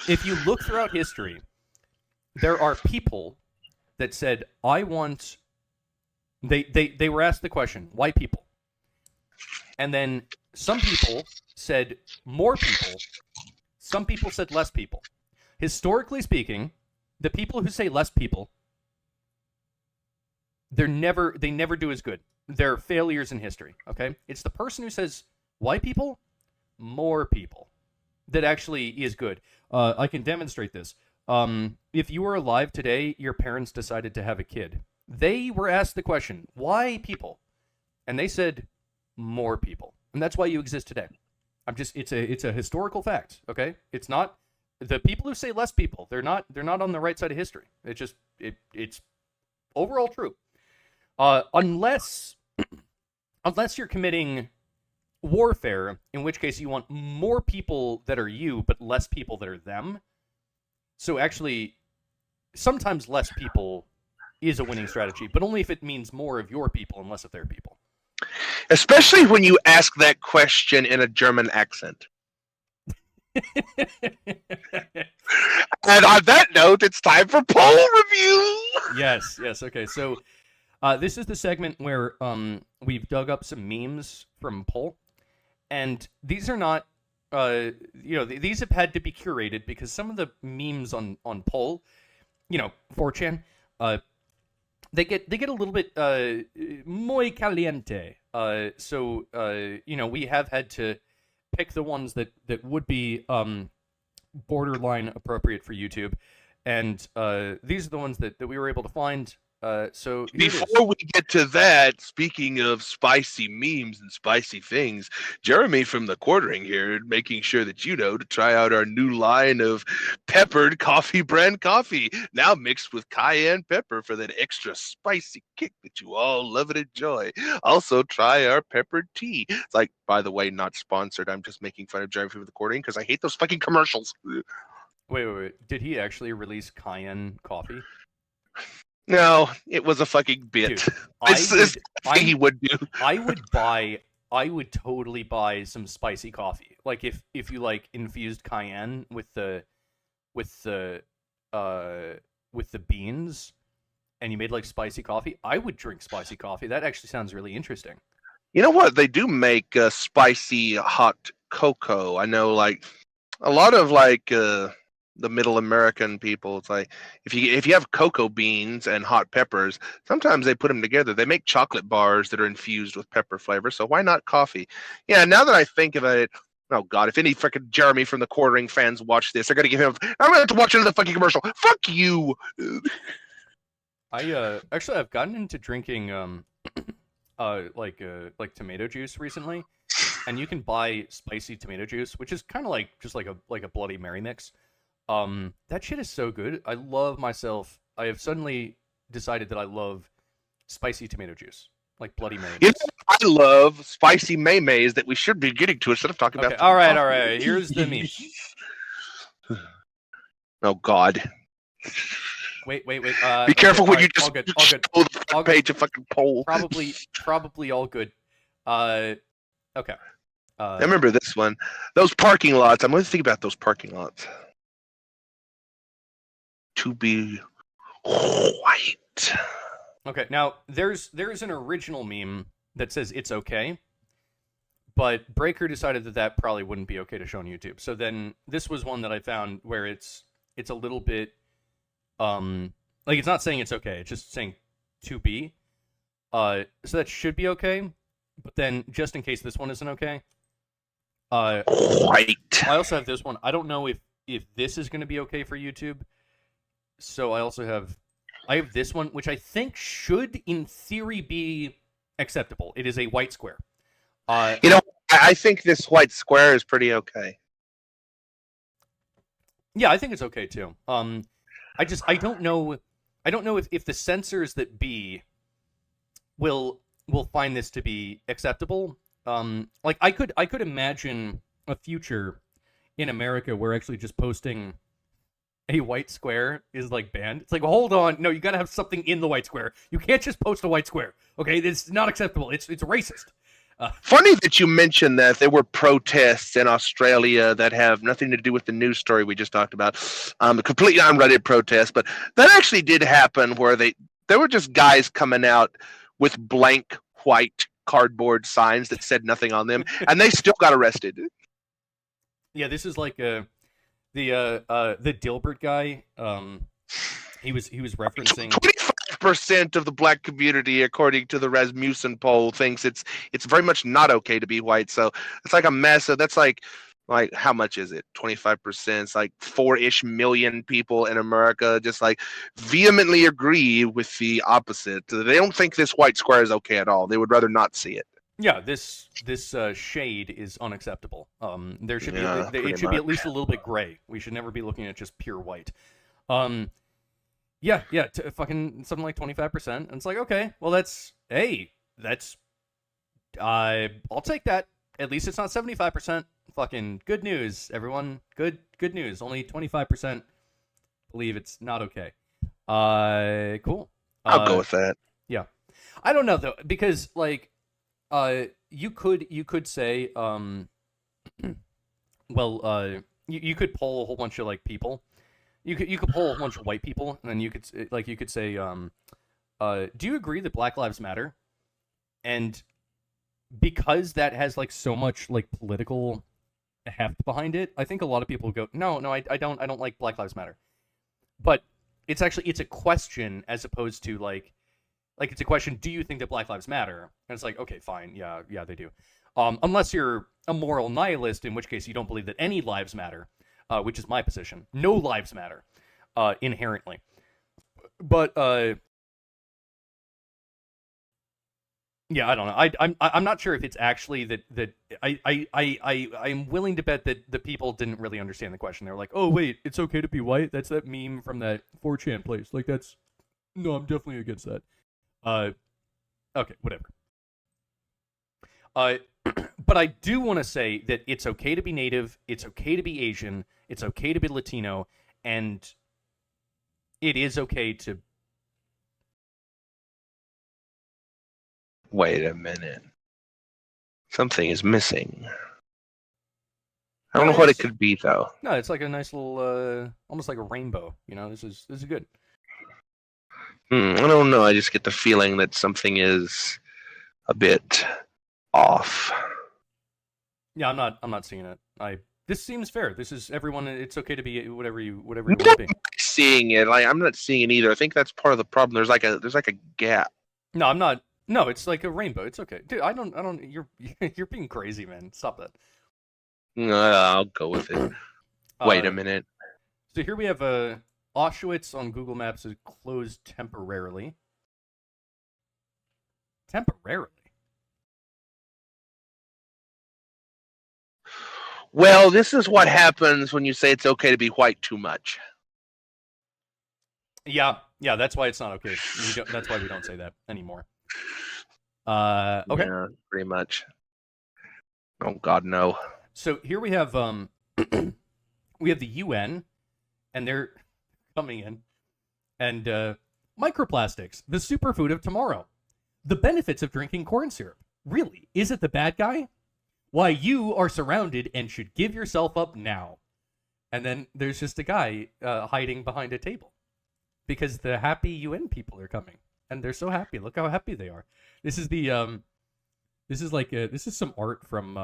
if you look throughout history, there are people that said, I want... They were asked the question, why people? And then some people said more people. Some people said less people. Historically speaking, the people who say less people, they never do as good. They're failures in history, okay? It's the person who says, why people? More people. That actually is good. I can demonstrate this. If you were alive today, your parents decided to have a kid. They were asked the question, why people? And they said, more people. And that's why you exist today. It's a historical fact, okay? It's not the people who say less people. They're not on the right side of history. It's overall true. Unless you're committing warfare, in which case you want more people that are you, but less people that are them. So actually, sometimes less people is a winning strategy, but only if it means more of your people and less of their people. Especially when you ask that question in a German accent. And on that note, it's time for poll review. Yes. Okay, so this is the segment where we've dug up some memes from Poll, and these are not, these have had to be curated because some of the memes on Poll, 4chan, they get a little bit muy caliente. So we have had to pick the ones that would be borderline appropriate for YouTube, and these are the ones that we were able to find. So before we get to that, speaking of spicy memes and spicy things, Jeremy from the Quartering here, making sure that to try out our new line of peppered coffee brand coffee, now mixed with cayenne pepper for that extra spicy kick that you all love and enjoy. Also, try our peppered tea. It's like, by the way, not sponsored. I'm just making fun of Jeremy from the Quartering because I hate those fucking commercials. Wait. Did he actually release cayenne coffee? No, it was a fucking bit. Dude, he would do. I would totally buy some spicy coffee. Like if you like infused cayenne with the beans, and you made like spicy coffee, I would drink spicy coffee. That actually sounds really interesting. You know what? They do make spicy hot cocoa. I know, like a lot of the Middle American people. It's like if you have cocoa beans and hot peppers, sometimes they put them together. They make chocolate bars that are infused with pepper flavor. So why not coffee? Yeah. Now that I think about it, oh God, if any freaking Jeremy from the Quartering fans watch this, they're gonna give him. I'm gonna have to watch another fucking commercial. Fuck you. I actually I've gotten into drinking like tomato juice recently, and you can buy spicy tomato juice, which is kind of like just like a Bloody Mary mix. That shit is so good. I love myself. I have suddenly decided that I love spicy tomato juice, like Bloody Mary You mix. know, I love spicy maymays that we should be getting to instead of talking Okay, about. all right. Here's the meme. Oh God. Wait. Be careful when all you right, just all good. pull the All front good. page of fucking poll. Probably all good. Okay. I remember this one. Those parking lots. I'm going to think about those parking lots. To be white. Okay, now there's an original meme that says it's okay, but Breaker decided that probably wouldn't be okay to show on YouTube. So then this was one that I found where it's a little bit like it's not saying it's okay, it's just saying to be. So that should be okay, but then just in case this one isn't okay, White. I also have this one. I don't know if this is going to be okay for YouTube. So I have this one, which I think should, in theory, be acceptable. It is a white square. You know, I think this white square is pretty okay. Yeah, I think it's okay too. I don't know if the censors that be will find this to be acceptable. Like I could imagine a future in America where actually just posting a white square is like banned. It's like, well, hold on, no, you gotta have something in the white square. You can't just post a white square. Okay, it's not acceptable. It's racist. Funny that you mentioned that there were protests in Australia that have nothing to do with the news story we just talked about. A completely unrelated protest, but that actually did happen where there were just guys coming out with blank white cardboard signs that said nothing on them, and they still got arrested. Yeah, this is like the Dilbert guy. He was referencing 25% of the black community, according to the Rasmussen poll, thinks it's very much not okay to be white. So it's like a mess. So that's like how much is it? 25%. It's like 4-ish million people in America just like vehemently agree with the opposite. They don't think this white square is okay at all. They would rather not see it. Yeah, this shade is unacceptable. There should be pretty it should be at much. least a little bit gray. We should never be looking at just pure white. Yeah, fucking something like 25%. And it's like, okay, well that's I'll take that. At least it's not 75%. Fucking good news, everyone. Good news. Only 25% believe it's not okay. Cool. I'll go with that. Yeah. I don't know though, because like you could say well you could poll a whole bunch of like people. You could poll a whole bunch of white people, and then you could say do you agree that Black Lives Matter? And because that has like so much like political heft behind it, I think a lot of people go, no, I don't like Black Lives Matter. But it's a question as opposed to like it's a question, do you think that Black Lives Matter? And it's like, okay, fine, yeah, they do. Unless you're a moral nihilist, in which case you don't believe that any lives matter, which is my position. No lives matter, inherently. But yeah, I don't know. I'm not sure if it's actually that I'm willing to bet that the people didn't really understand the question. They were like, oh wait, it's okay to be white? That's that meme from that 4chan place. Like no, I'm definitely against that. Okay, whatever. But I do want to say that it's okay to be Native, it's okay to be Asian, it's okay to be Latino, and it is okay to... Wait a minute. Something is missing. I don't know what it could be though. No, it's like a nice little, almost like a rainbow. You know, this is good. I don't know. I just get the feeling that something is a bit off. Yeah, I'm not seeing it. This seems fair. This is everyone. It's okay to be whatever you want to be. Seeing it, like I'm not seeing it either. I think that's part of the problem. There's like a gap. No, I'm not. No, it's like a rainbow. It's okay, dude. I don't. You're being crazy, man. Stop that. I'll go with it. Wait a minute. So here we have Auschwitz on Google Maps is closed temporarily. Temporarily. Well, this is what happens when you say it's okay to be white too much. Yeah, that's why it's not okay. That's why we don't say that anymore. Okay. Yeah, pretty much. Oh God, no. So here we have we have the UN, and they're coming in, and microplastics, the superfood of tomorrow. The benefits of drinking corn syrup. Really, is it the bad guy? Why, you are surrounded and should give yourself up now. And then there's just a guy hiding behind a table because the happy UN people are coming, and they're so happy. Look how happy they are. This is the this is some art from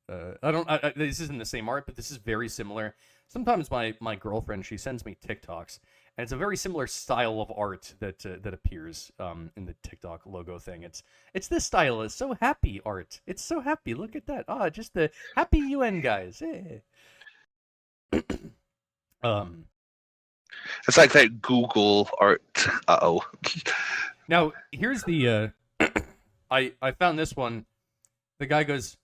this isn't the same art, but this is very similar. Sometimes my girlfriend, she sends me TikToks, and it's a very similar style of art that appears in the TikTok logo thing. It's this style. It's so happy art. It's so happy. Look at that. Just the happy UN guys. Hey. It's like that Google art. Uh-oh. Now here's the I found this one. The guy goes,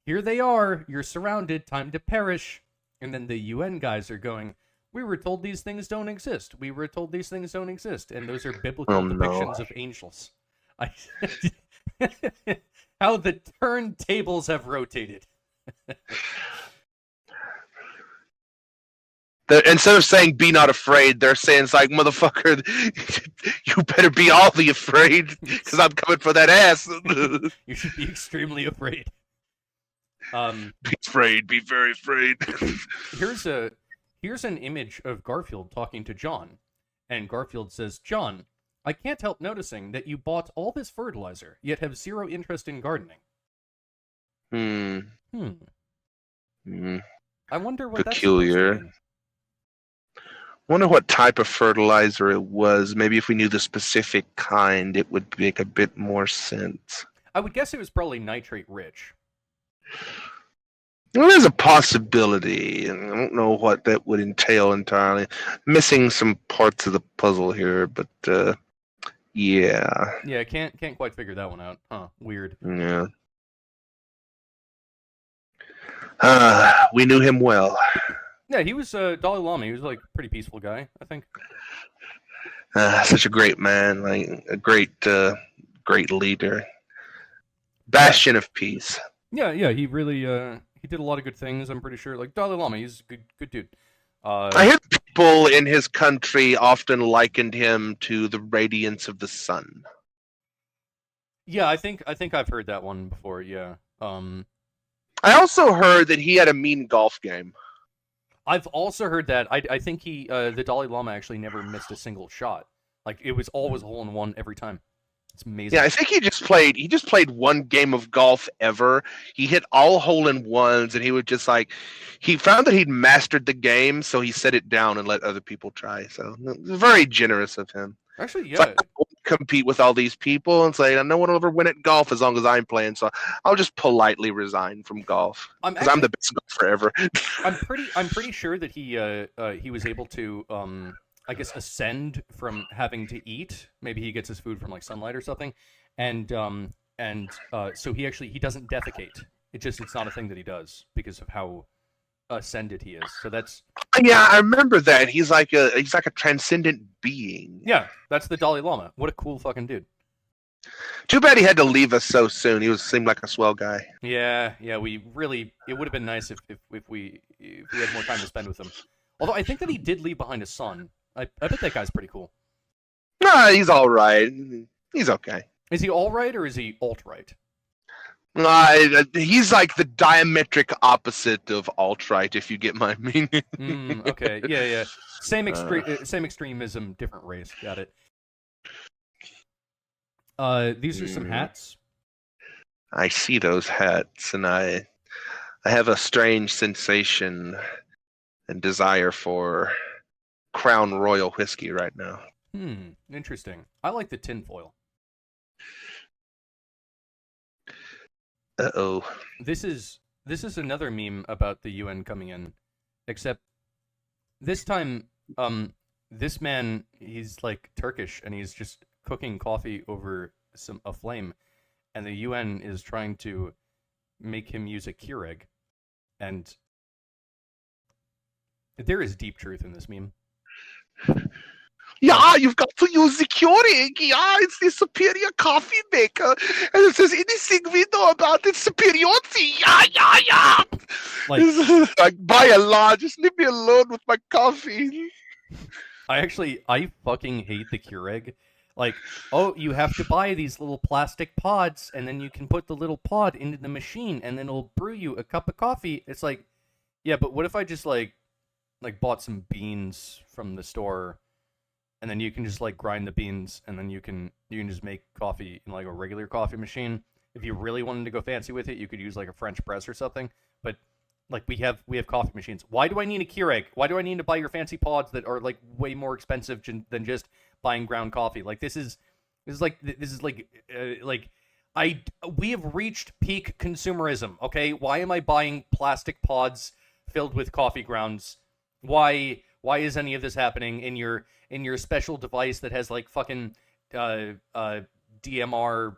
"Here they are. You're surrounded. Time to perish." And then the UN guys are going, "We were told these things don't exist. We were told these things don't exist." And those are biblical depictions of angels. How the turntables have rotated. Instead of saying "be not afraid," they're saying it's like, "Motherfucker, you better be awfully afraid because I'm coming for that ass." You should be extremely afraid. Be afraid. Be very afraid. Here's an image of Garfield talking to John, and Garfield says, "John, I can't help noticing that you bought all this fertilizer, yet have zero interest in gardening." I wonder what peculiar. That's supposed to mean. Wonder what type of fertilizer it was. Maybe if we knew the specific kind, it would make a bit more sense. I would guess it was probably nitrate rich. Well, there's a possibility. I don't know what that would entail entirely. Missing some parts of the puzzle here, but yeah. Yeah, can't quite figure that one out. Huh? Weird. Yeah. We knew him well. Yeah, he was Dalai Lama. He was like a pretty peaceful guy, I think. Such a great man, like a great leader, bastion of peace. Yeah, he really he did a lot of good things. I'm pretty sure. Like Dalai Lama, he's a good dude. I hear people in his country often likened him to the radiance of the sun. Yeah, I think I've heard that one before. Yeah. I also heard that he had a mean golf game. I've also heard that. I think he the Dalai Lama actually never missed a single shot. Like it was always a hole in one every time. It's amazing. Yeah, I think he just played one game of golf ever. He hit all hole in ones, and he would just he found that he'd mastered the game, so he set it down and let other people try. So very generous of him. Actually, yeah. It's like, I won't compete with all these people and say no one will ever win at golf as long as I'm playing. So I'll just politely resign from golf because I'm the best golfer ever. I'm pretty sure that he was able to I guess ascend from having to eat. Maybe he gets his food from like sunlight or something, and so he doesn't defecate. It's not a thing that he does because of how ascended he is. So that's yeah, I remember that. He's like a transcendent being. Yeah, that's the Dalai Lama. What a cool fucking dude. Too bad he had to leave us so soon. He seemed like a swell guy. Yeah. We really. It would have been nice if we had more time to spend with him. Although I think that he did leave behind a son. I bet that guy's pretty cool. Nah, he's all right. He's okay. Is he all right or is he alt-right? He's like the diametric opposite of alt-right, if you get my meaning. Okay, yeah. Same extremism, different race. Got it. These are some hats. I see those hats, and I have a strange sensation and desire for Crown Royal whiskey right now. Interesting. I like the tinfoil. Uh-oh. This is another meme about the UN coming in, except this time, this man, he's like Turkish and he's just cooking coffee over a flame, and the UN is trying to make him use a Keurig, and there is deep truth in this meme. Yeah, you've got to use the Keurig. Yeah, it's the superior coffee maker. And it says anything we know about its superiority. Yeah. Like, by Allah, just leave me alone with my coffee. I fucking hate the Keurig. Like, oh, you have to buy these little plastic pods, and then you can put the little pod into the machine, and then it'll brew you a cup of coffee. It's like, yeah, but what if I just like bought some beans from the store, and then you can just like grind the beans, and then you can just make coffee in like a regular coffee machine. If you really wanted to go fancy with it, you could use like a French press or something. But like we have coffee machines. Why do I need a Keurig? Why do I need to buy your fancy pods that are like way more expensive than just buying ground coffee? Like we have reached peak consumerism. Okay, why am I buying plastic pods filled with coffee grounds? Why is any of this happening in your special device that has like fucking DMR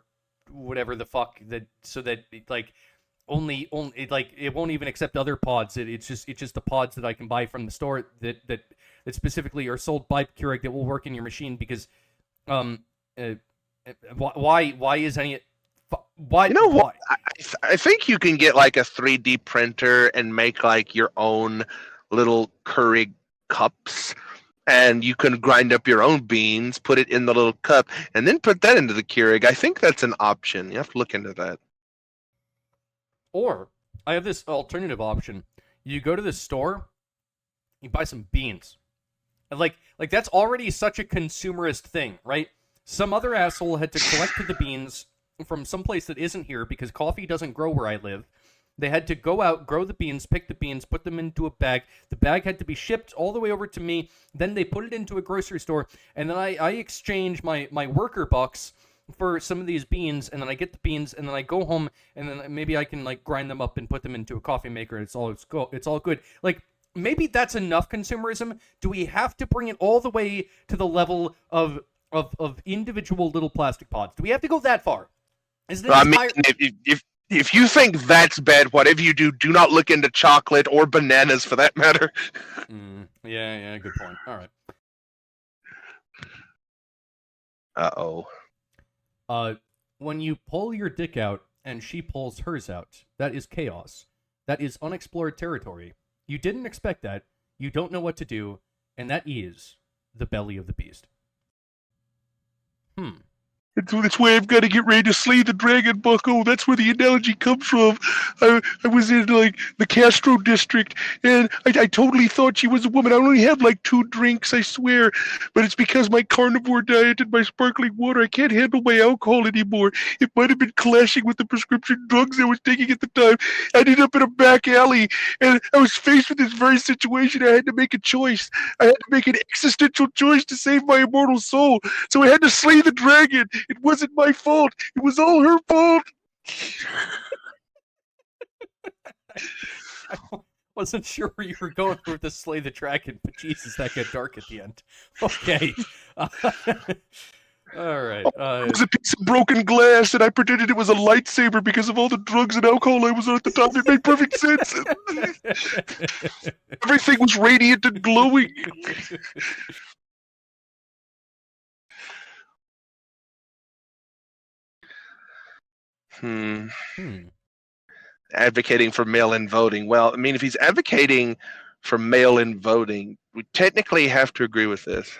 whatever the fuck, that so that like only like it won't even accept other pods. It's just the pods that I can buy from the store that specifically are sold by Keurig that will work in your machine, because why is any why, you know what? Why? I think you can get like a 3D printer and make like your own little Keurig cups, and you can grind up your own beans, put it in the little cup, and then put that into the Keurig. I think that's an option. You have to look into that. Or I have this alternative option. You go to the store, you buy some beans. And like that's already such a consumerist thing, right? Some other asshole had to collect the beans from someplace that isn't here because coffee doesn't grow where I live. They had to go out, grow the beans, pick the beans, put them into a bag. The bag had to be shipped all the way over to me. Then they put it into a grocery store, and then I exchange my worker bucks for some of these beans, and then I get the beans, and then I go home, and then maybe I can like grind them up and put them into a coffee maker. It's all good. Like, maybe that's enough consumerism. Do we have to bring it all the way to the level of individual little plastic pods? Do we have to go that far? I mean, if you think that's bad, whatever you do, do not look into chocolate or bananas for that matter. Yeah, good point. All right. Uh-oh. When you pull your dick out and she pulls hers out, that is chaos. That is unexplored territory. You didn't expect that. You don't know what to do, and that is the belly of the beast. That's why I've got to get ready to slay the dragon, bucko. That's where the analogy comes from. I was in like the Castro district, and I totally thought she was a woman. I only had like 2 drinks, I swear. But it's because my carnivore diet and my sparkling water, I can't handle my alcohol anymore. It might have been clashing with the prescription drugs I was taking at the time. I ended up in a back alley, and I was faced with this very situation. I had to make a choice. I had to make an existential choice to save my immortal soul. So I had to slay the dragon. It wasn't my fault. It was all her fault. I wasn't sure where you were going with the slay the dragon, but Jesus, that got dark at the end. Okay. All right. It was a piece of broken glass, and I pretended it was a lightsaber because of all the drugs and alcohol I was on at the time. It made perfect sense. Everything was radiant and glowing. Advocating for mail-in voting. Well, I mean, if he's advocating for mail-in voting, we technically have to agree with this.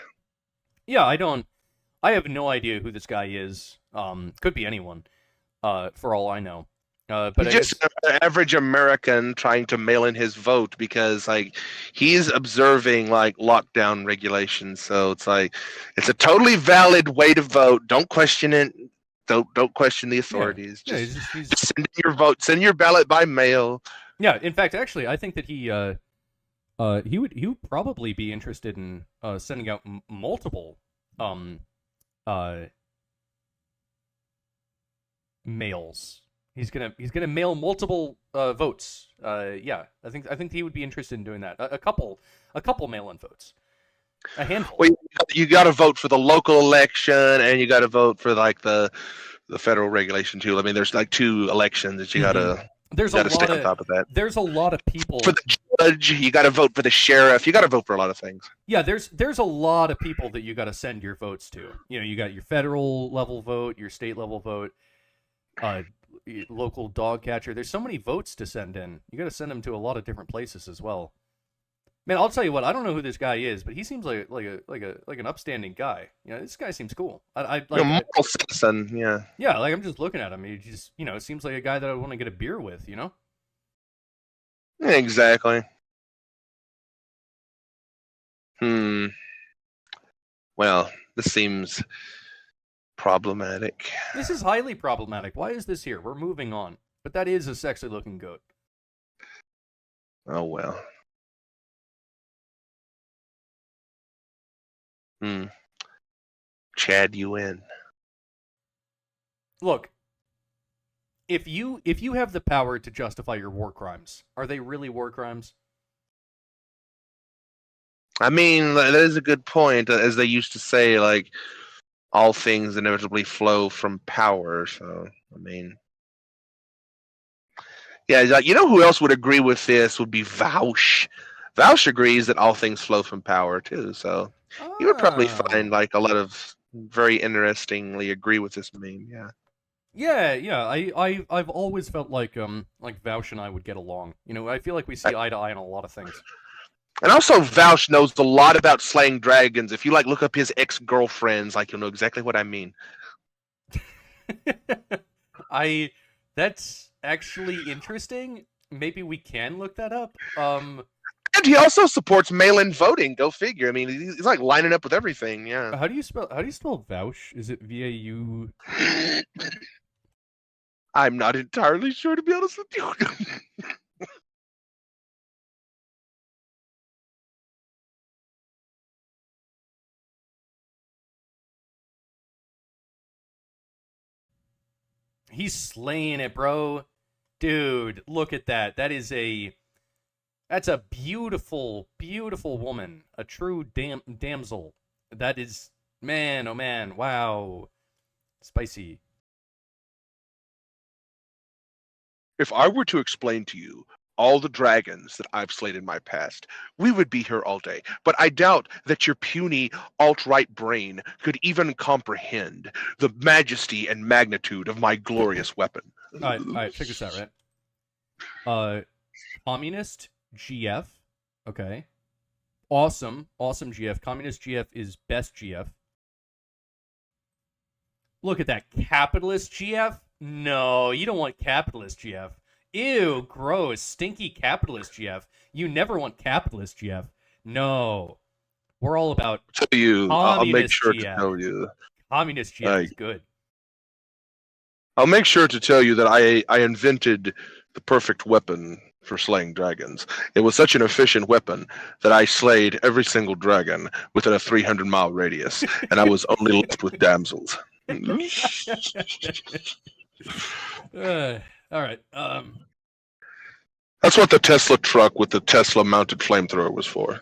Yeah, I have no idea who this guy is. Could be anyone, for all I know. But he's just an average American trying to mail in his vote because, like, he's observing like lockdown regulations. So it's like it's a totally valid way to vote. Don't question it. Don't question the authorities. Yeah, Just send in your vote. Send your ballot by mail. yeah. In fact, actually, I think that he would probably be interested in sending out multiple mails. He's gonna mail multiple votes. Yeah, I think he would be interested in doing that. A couple mail-in votes, a handful. Well, you got to vote for the local election, and you got to vote for like the federal regulation too. I mean, there's like 2 elections that you gotta There's gotta a stay lot on of top of that. there's a lot of people. For the judge, you got to vote for the sheriff. You got to vote for a lot of things. Yeah, there's a lot of people that you got to send your votes to. You know, you got your federal level vote, your state level vote, local dog catcher. There's so many votes to send in. You got to send them to a lot of different places as well. Man, I'll tell you what. I don't know who this guy is, but he seems like an upstanding guy. You know, this guy seems cool. I like Moral citizen. Yeah. Yeah, like I'm just looking at him. He just, it seems like a guy that I want to get a beer with. You know. Exactly. Well, this seems problematic. This is highly problematic. Why is this here? We're moving on. But that is a sexy looking goat. Oh well. Chad UN. Look, if you have the power to justify your war crimes, are they really war crimes? I mean, that is a good point. As they used to say, like, all things inevitably flow from power. So, I mean, yeah, like, you know who else would agree with this would be Vaush. Vaush agrees that all things flow from power too. So you would probably find like a lot of very interestingly agree with this meme. Yeah. Yeah. I've always felt like Vaush and I would get along. You know, I feel like we see eye to eye on a lot of things. And also, Vaush knows a lot about slaying dragons. If you like look up his ex-girlfriends, like you'll know exactly what I mean. That's actually interesting. Maybe we can look that up. And he also supports mail-in voting. Go figure. I mean, he's like lining up with everything. Yeah. How do you spell Vaush? Is it VAU? I'm not entirely sure, to be honest with you. He's slaying it, bro. Dude, look at that. That's a beautiful, beautiful woman. A true damsel. That is, man, oh man, wow. Spicy. If I were to explain to you all the dragons that I've slayed in my past, we would be here all day. But I doubt that your puny alt-right brain could even comprehend the majesty and magnitude of my glorious weapon. All right, check this out, right? Communist GF, okay. Awesome GF. Communist GF is best GF. Look at that, capitalist GF? No, you don't want capitalist GF. Ew, gross, stinky capitalist GF. You never want capitalist GF. No. We're all about I'll make sure GF. to tell you. Communist GF is good. I'll make sure to tell you that I invented the perfect weapon for slaying dragons. It was such an efficient weapon that I slayed every single dragon within a 300-mile radius, and I was only left with damsels. All right. That's what the Tesla truck with the Tesla mounted flamethrower was for.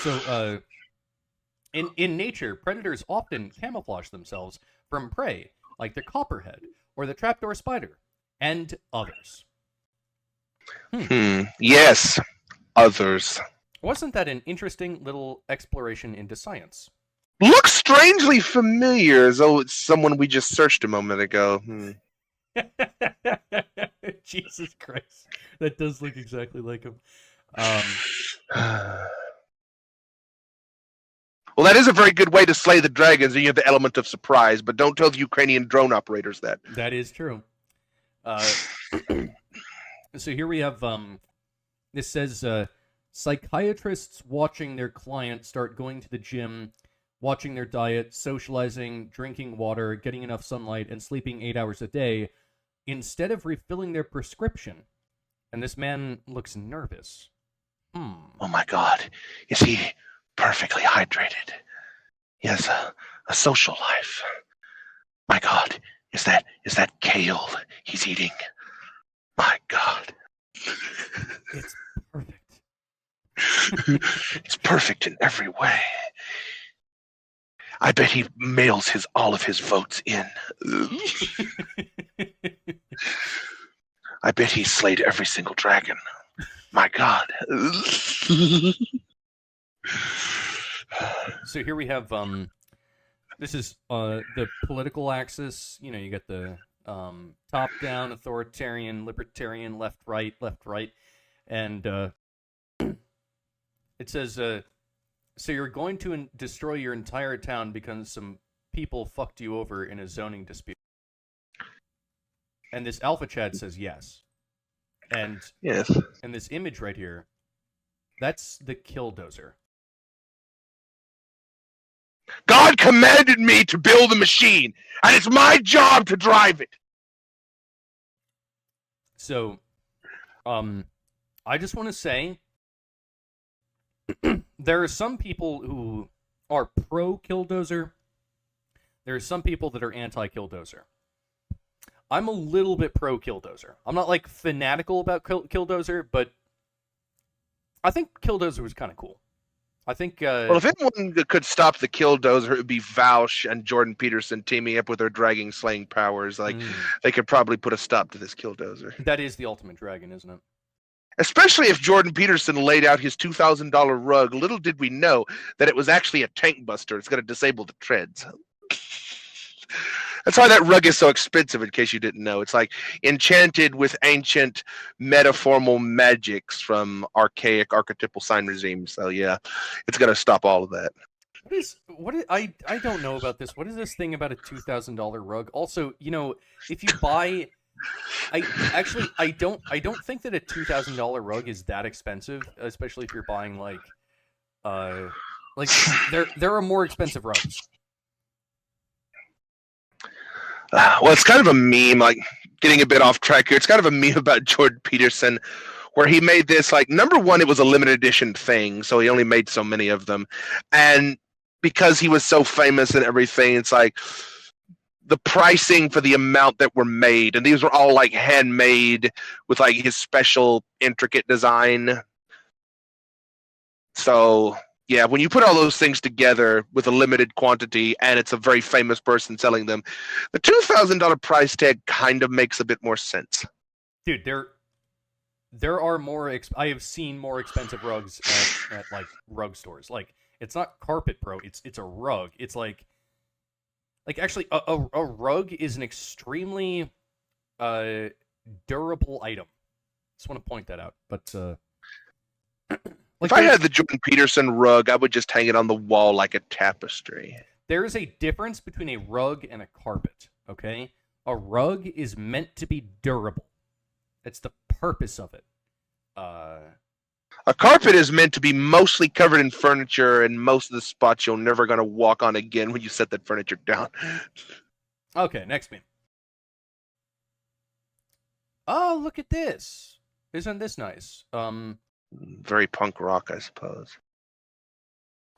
So, in nature, predators often camouflage themselves from prey, like the copperhead or the trapdoor spider, and others. Yes, others. Wasn't that an interesting little exploration into science? Looks strangely familiar, as though it's someone we just searched a moment ago. Jesus Christ. That does look exactly like him. Well, that is a very good way to slay the dragons, and you have the element of surprise, but don't tell the Ukrainian drone operators that. That is true. So here we have, this says, psychiatrists watching their client start going to the gym watching their diet, socializing, drinking water, getting enough sunlight, and sleeping 8 hours a day instead of refilling their prescription. And this man looks nervous. Oh my God, is he perfectly hydrated? He has a social life. My God, is that kale he's eating? My God. It's perfect. It's perfect in every way. I bet he mails all of his votes in. I bet he slayed every single dragon. My God. So here we have this is the political axis. You know, you get the top down, authoritarian, libertarian, left right, and it says so you're going to destroy your entire town because some people fucked you over in a zoning dispute. And this Alpha Chad says yes. And Yes. and this image right here, that's the Killdozer. God commanded me to build a machine, and it's my job to drive it. So, I just want to say, there are some people who are pro-Killdozer. There are some people that are anti-Killdozer. I'm a little bit pro-Killdozer. I'm not, like, fanatical about Killdozer, but I think Killdozer was kind of cool. I think... Well, if anyone could stop the Killdozer, it would be Vaush and Jordan Peterson teaming up with their dragging slaying powers. Like, they could probably put a stop to this Killdozer. That is the ultimate dragon, isn't it? Especially if Jordan Peterson laid out his $2,000 rug. Little did we know that it was actually a tank buster. It's going to disable the treads. That's why that rug is so expensive, in case you didn't know. It's like enchanted with ancient metaformal magics from archaic archetypal sign regimes. So yeah, it's going to stop all of that. I don't know about this. What is this thing about a $2,000 rug? Also, you know, if you buy, I don't think that a $2,000 rug is that expensive, especially if you're buying like there are more expensive rugs. Well, it's kind of a meme, like getting a bit off track here. It's kind of a meme about Jordan Peterson, where he made this, like, number one, it was a limited edition thing, so he only made so many of them. And because he was so famous and everything, it's like the pricing for the amount that were made, and these were all like handmade with like his special intricate design. So yeah, when you put all those things together with a limited quantity and it's a very famous person selling them, the $2,000 price tag kind of makes a bit more sense. Dude, there are more. I have seen more expensive rugs at like rug stores. Like, it's not carpet, bro. It's a rug. It's like actually a rug is an extremely durable item. Just want to point that out. But if I had the Jordan Peterson rug, I would just hang it on the wall like a tapestry. There is a difference between a rug and a carpet, okay? A rug is meant to be durable. That's the purpose of it. A carpet is meant to be mostly covered in furniture, and most of the spots you're never going to walk on again when you set that furniture down. Okay, next meme. Oh, look at this. Isn't this nice? Very punk rock, I suppose.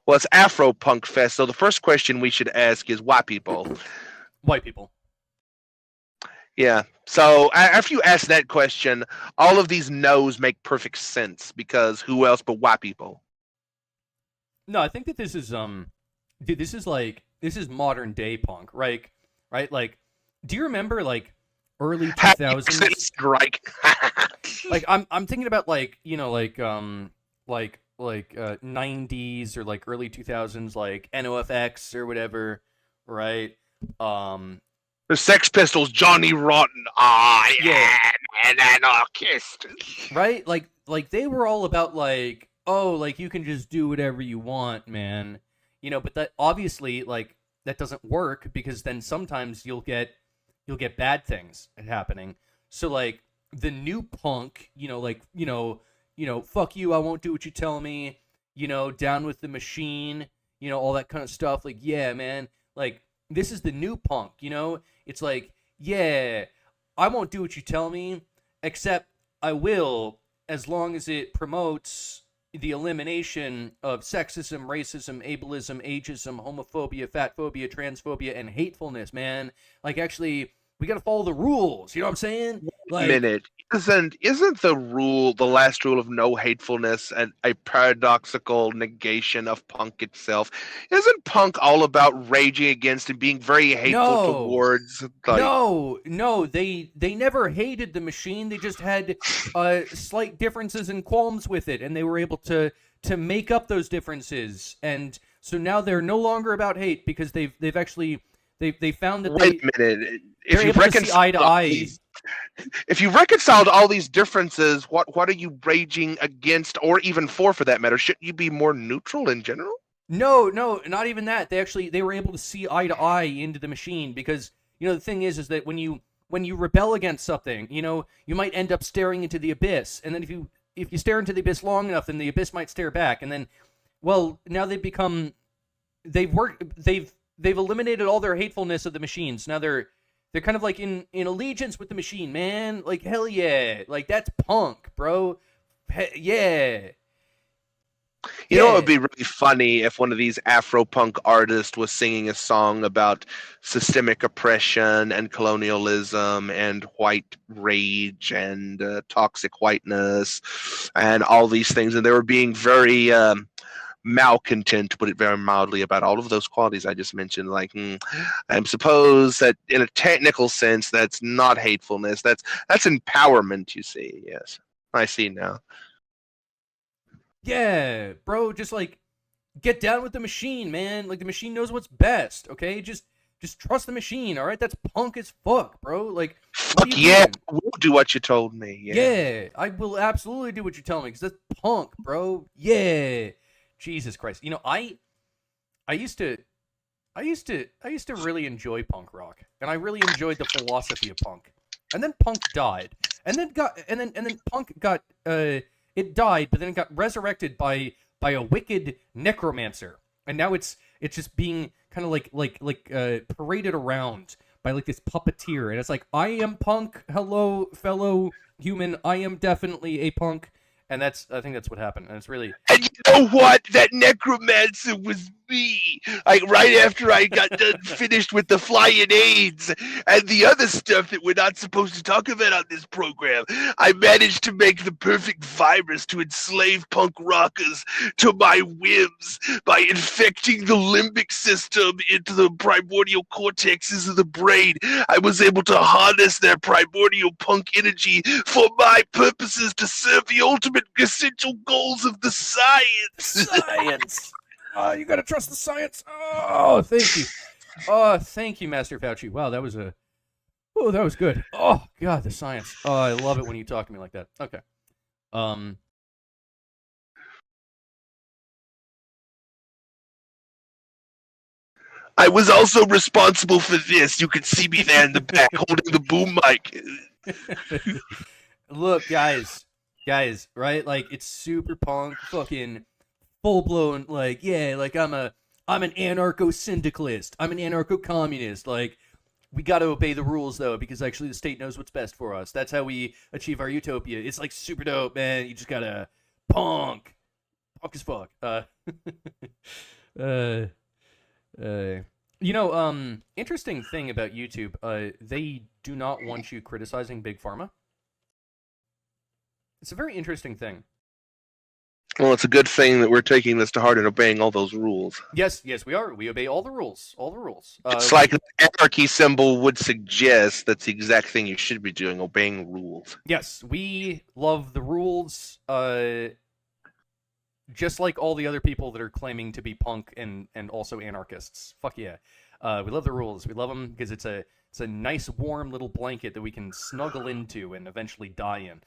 Well, it's Afro Punk Fest, so the first question we should ask is why people? White people. Yeah. So after you ask that question, all of these no's make perfect sense, because who else but white people? No, I think that this is dude, this is modern day punk, right? Right? Like, do you remember like early 2000s? Strike. Like, I'm thinking about like, you know, like 90s or like early 2000s, like NOFX or whatever, right? The Sex Pistols, Johnny Rotten. Yeah, an anarchist. Right? Like they were all about like, oh, like you can just do whatever you want, man. You know, but that obviously like that doesn't work, because then sometimes you'll get bad things happening. So like the new punk, you know, like, you know, fuck you, I won't do what you tell me, you know, down with the machine, all that kind of stuff. Like, yeah, man, like this is the new punk. It's like, yeah, I won't do what you tell me, except I will as long as it promotes the elimination of sexism, racism, ableism, ageism, homophobia, fatphobia, transphobia, and hatefulness, man. Like, actually, we gotta follow the rules. You know what I'm saying? Like, Minute. Isn't the last rule of no hatefulness and a paradoxical negation of punk itself? Isn't punk all about raging against and being very hateful No. towards? Like, no, they never hated the machine. They just had slight differences and qualms with it, and they were able to make up those differences. And so now they're no longer about hate because they've actually they found that wait a minute. they're able to see eye to eye. If you reconciled all these differences, what are you raging against, or even for that matter? Shouldn't you be more neutral in general? No, not even that. They were able to see eye to eye into the machine because the thing is that when you rebel against something, you might end up staring into the abyss, and then if you stare into the abyss long enough, then the abyss might stare back, and then, well, now they've eliminated all their hatefulness of the machines. Now they're kind of like in allegiance with the machine, man. Like, hell yeah, like that's punk, bro. Yeah. You know, it would be really funny if one of these Afro-punk artists was singing a song about systemic oppression and colonialism and white rage and toxic whiteness and all these things, and they were being very malcontent, to put it very mildly, about all of those qualities I just mentioned. Like, I suppose that in a technical sense, that's not hatefulness. That's empowerment. You see? Yes, I see now. Yeah, bro, just like get down with the machine, man. Like the machine knows what's best, okay? Just trust the machine, all right? That's punk as fuck, bro. Like, fuck yeah, we'll do what you told me. Yeah, I will absolutely do what you tell me because that's punk, bro. Yeah, Jesus Christ. I used to really enjoy punk rock, and I really enjoyed the philosophy of punk. And then punk died, and then punk got it died, but then it got resurrected by a wicked necromancer, and now it's just being kind of like paraded around by like this puppeteer, and it's like, I am punk. Hello, fellow human. I am definitely a punk, and I think that's what happened, and it's really. And you know what? That necromancer was me. Like right after I got done finished with the flying AIDS and the other stuff that we're not supposed to talk about on this program, I managed to make the perfect virus to enslave punk rockers to my whims by infecting the limbic system into the primordial cortexes of the brain. I was able to harness their primordial punk energy for my purposes to serve the ultimate essential goals of the science. You gotta trust the science. Oh, thank you. Oh, thank you, Master Fauci. Wow, that was good. Oh God, the science. Oh, I love it when you talk to me like that. Okay. I was also responsible for this. You can see me there in the back holding the boom mic. Look, guys, right? Like, it's super punk, fucking full blown. Like, yeah, like I'm an anarcho-syndicalist. I'm an anarcho-communist. Like, we got to obey the rules though, because actually the state knows what's best for us. That's how we achieve our utopia. It's like super dope, man. You just gotta punk as fuck. Interesting thing about YouTube, they do not want you criticizing Big Pharma. It's a very interesting thing. Well, it's a good thing that we're taking this to heart and obeying all those rules. Yes, we are. We obey all the rules. It's like the anarchy symbol would suggest. That's the exact thing you should be doing, obeying rules. Yes, we love the rules, just like all the other people that are claiming to be punk and also anarchists. Fuck yeah. We love the rules. We love them because it's a nice warm little blanket that we can snuggle into and eventually die in.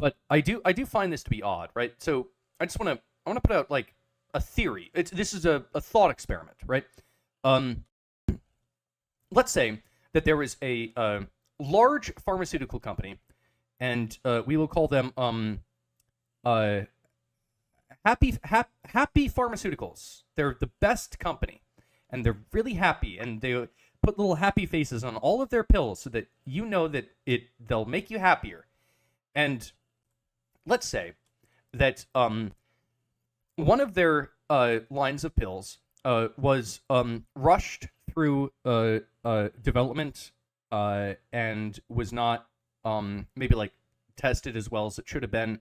But I do find this to be odd, right? So I want to put out like a theory. This is a thought experiment, right? Let's say that there is a large pharmaceutical company, and we will call them Happy Pharmaceuticals. They're the best company, and they're really happy, and they put little happy faces on all of their pills so that you know that they'll make you happier. And let's say that one of their lines of pills was rushed through development and was not maybe like tested as well as it should have been.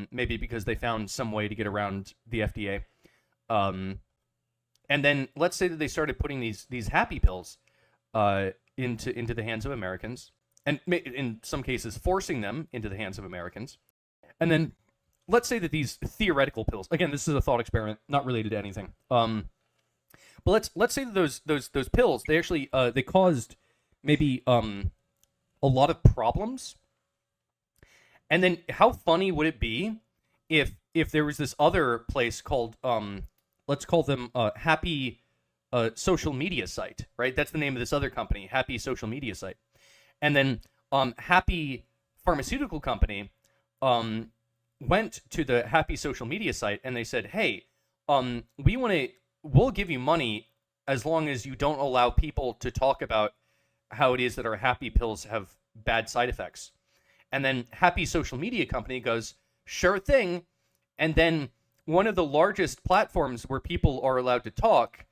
Maybe because they found some way to get around the FDA. And then let's say that they started putting these happy pills into the hands of Americans, and in some cases forcing them into the hands of Americans. And then let's say that these theoretical pills, again, this is a thought experiment, not related to anything. But let's say that those pills, they actually they caused maybe a lot of problems. And then how funny would it be if there was this other place called let's call them Happy Social Media Site, right? That's the name of this other company, Happy Social Media Site. And then Happy Pharmaceutical Company went to the Happy Social Media Site and they said, "Hey, we'll give you money as long as you don't allow people to talk about how it is that our happy pills have bad side effects." And then Happy Social Media Company goes, "Sure thing." And then one of the largest platforms where people are allowed to talk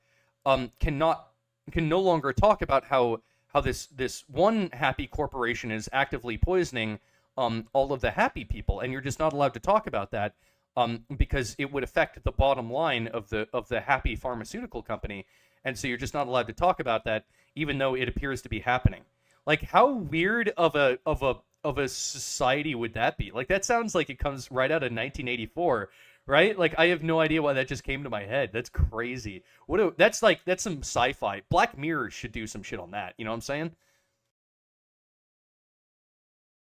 can no longer talk about how this one happy corporation is actively poisoning all of the happy people, and you're just not allowed to talk about that because it would affect the bottom line of the Happy Pharmaceutical Company, and so you're just not allowed to talk about that, even though it appears to be happening. Like, how weird of a society would that be? Like, that sounds like it comes right out of 1984, right? Like, I have no idea why that just came to my head. That's crazy. That's some sci-fi. Black Mirror should do some shit on that. You know what I'm saying?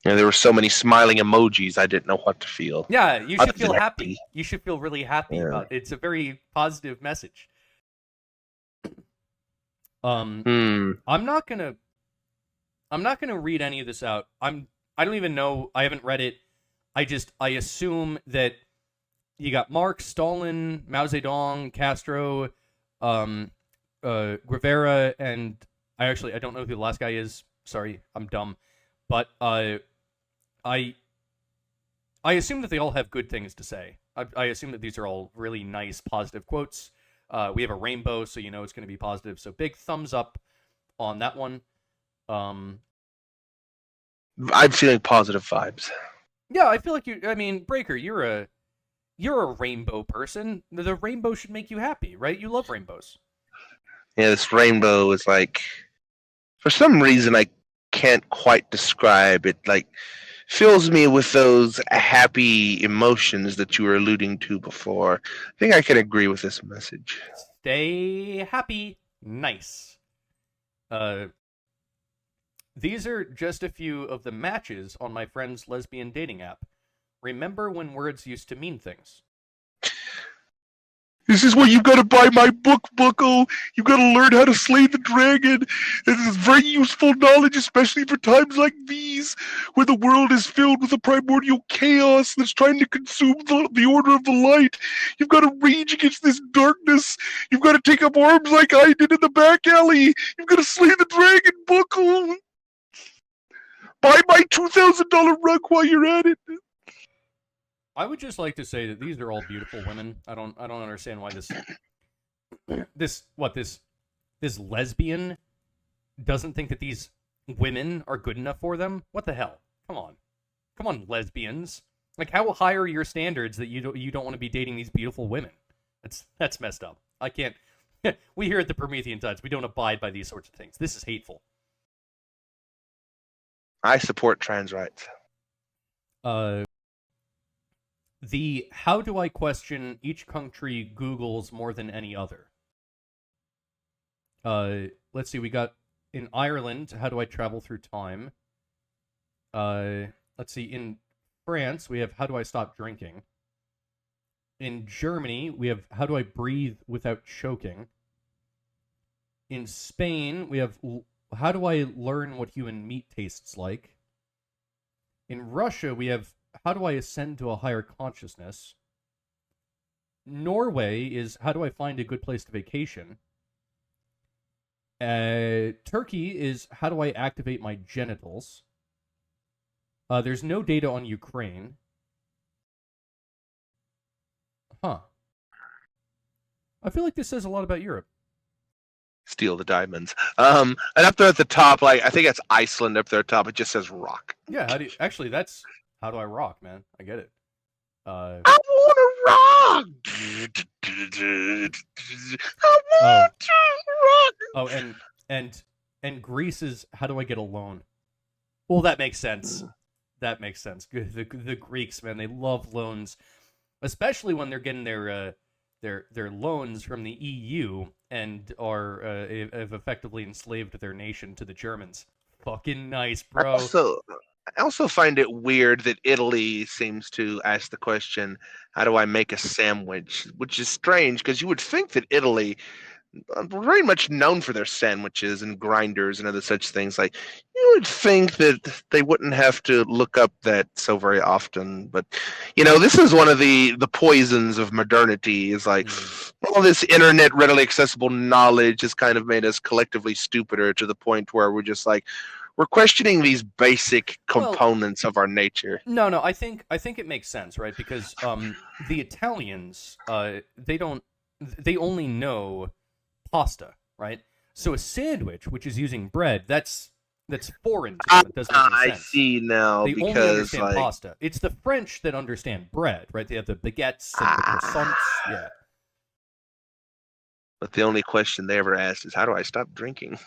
Yeah, there were so many smiling emojis, I didn't know what to feel. Yeah, you Other should feel than happy. You should feel really happy Yeah. about it. It's a very positive message. I'm not gonna read any of this out. I don't even know. I haven't read it. I assume that you got Marx, Stalin, Mao Zedong, Castro, Guevara, and I don't know who the last guy is. Sorry, I'm dumb. But I assume that they all have good things to say. I assume that these are all really nice, positive quotes. We have a rainbow, so you know it's going to be positive. So big thumbs up on that one. I'm feeling positive vibes. Yeah, I feel like Breaker, you're a rainbow person. The rainbow should make you happy, right? You love rainbows. Yeah, this rainbow is like, for some reason I can't quite describe it. Like, fills me with those happy emotions that you were alluding to before. I think I can agree with this message. Stay happy. Nice. These are just a few of the matches on my friend's lesbian dating app. Remember when words used to mean things? This is where you gotta buy my book, Bucko. You gotta learn how to slay the dragon. This is very useful knowledge, especially for times like these, where the world is filled with a primordial chaos that's trying to consume the order of the light. You've got to rage against this darkness. You've got to take up arms like I did in the back alley. You've got to slay the dragon, Bucko. Buy my $2,000 rug while you're at it. I would just like to say that these are all beautiful women. I don't understand why this lesbian doesn't think that these women are good enough for them. What the hell? Come on, lesbians. Like, how high are your standards that you don't want to be dating these beautiful women? That's messed up. I can't. We here at the Promethean Tides, we don't abide by these sorts of things. This is hateful. I support trans rights. How do I question each country Googles more than any other? Let's see, we got in Ireland, how do I travel through time? Let's see, in France, we have how do I stop drinking? In Germany, we have how do I breathe without choking? In Spain, we have how do I learn what human meat tastes like? In Russia, we have how do I ascend to a higher consciousness? Norway is how do I find a good place to vacation? Turkey is how do I activate my genitals? There's no data on Ukraine. Huh. I feel like this says a lot about Europe. Steal the diamonds. And up there at the top, like I think it's Iceland up there at the top. It just says rock. Yeah, actually that's how do I rock, man? I get it. I want to rock. I want to rock. Oh, and Greece is how do I get a loan? Well, that makes sense. That makes sense. The Greeks, man, they love loans, especially when they're getting their loans from the EU and have effectively enslaved their nation to the Germans. Fucking nice, bro. I also find it weird that Italy seems to ask the question, "How do I make a sandwich?" Which is strange because you would think that Italy, very much known for their sandwiches and grinders and other such things, like you would think that they wouldn't have to look up that so very often. But this is one of the poisons of modernity. Is like all this internet readily accessible knowledge has kind of made us collectively stupider to the point where we're just like we're questioning these basic components of our nature. No, I think it makes sense, right? Because the Italians, they only know pasta, right? So a sandwich, which is using bread, that's foreign to them. It doesn't make any sense. I see now they because only understand pasta. It's the French that understand bread, right? They have the baguettes and the croissants. Yeah. But the only question they ever asked is, "How do I stop drinking?"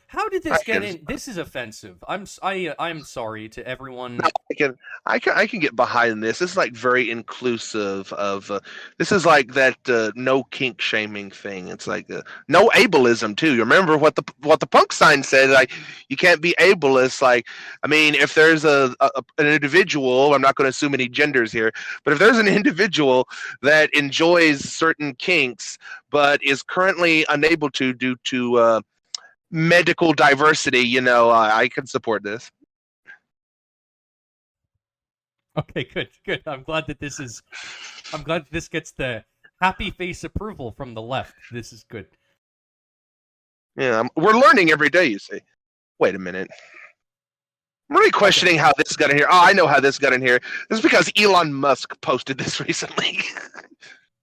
How did this get in? This is offensive. I'm sorry to everyone. I can get behind this. This is like very inclusive of. This is like that no kink shaming thing. It's like no ableism too. You remember what the punk sign said? Like you can't be ableist. Like I mean, if there's an individual, I'm not going to assume any genders here, but if there's an individual that enjoys certain kinks but is currently unable to due to medical diversity, I can support this. Okay, good. I'm glad that this gets the happy face approval from the left. This is good. Yeah, we're learning every day, you see. Wait a minute. I'm really questioning how this got in here. Oh, I know how this got in here. This is because Elon Musk posted this recently.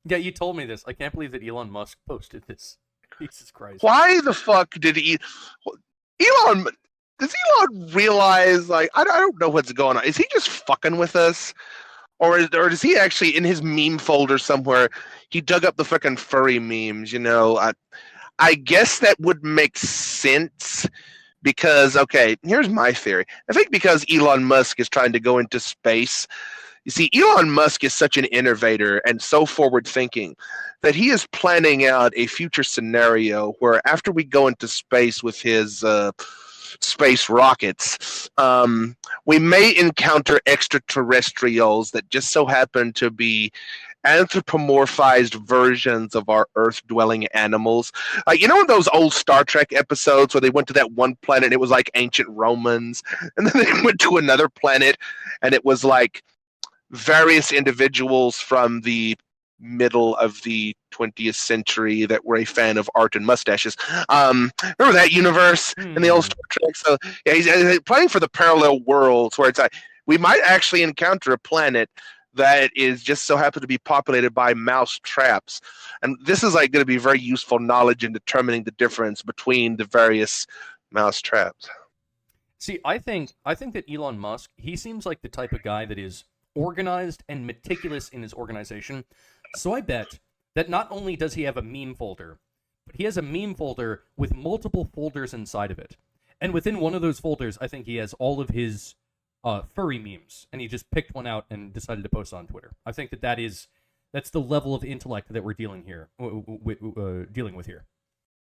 Yeah, you told me this. I can't believe that Elon Musk posted this. Jesus Christ. Why the fuck did Elon... Does Elon realize, like, I don't know what's going on. Is he just fucking with us? Or is he actually in his meme folder somewhere? He dug up the fucking furry memes, I guess that would make sense because, okay, here's my theory. I think because Elon Musk is trying to go into space, you see, Elon Musk is such an innovator and so forward-thinking that he is planning out a future scenario where after we go into space with his space rockets, we may encounter extraterrestrials that just so happen to be anthropomorphized versions of our Earth-dwelling animals. Like, in those old Star Trek episodes where they went to that one planet and it was like ancient Romans, and then they went to another planet and it was like various individuals from the middle of the 20th century that were a fan of art and mustaches. Remember that universe in the old Star Trek? So yeah, he's playing for the parallel worlds where it's like we might actually encounter a planet that is just so happen to be populated by mouse traps, and this is like going to be very useful knowledge in determining the difference between the various mouse traps. See, I think that Elon Musk, he seems like the type of guy that is organized and meticulous in his organization. So I bet that not only does he have a meme folder, but he has a meme folder with multiple folders inside of it. And within one of those folders, I think he has all of his furry memes, and he just picked one out and decided to post on Twitter. I think that's the level of intellect that we're dealing with here.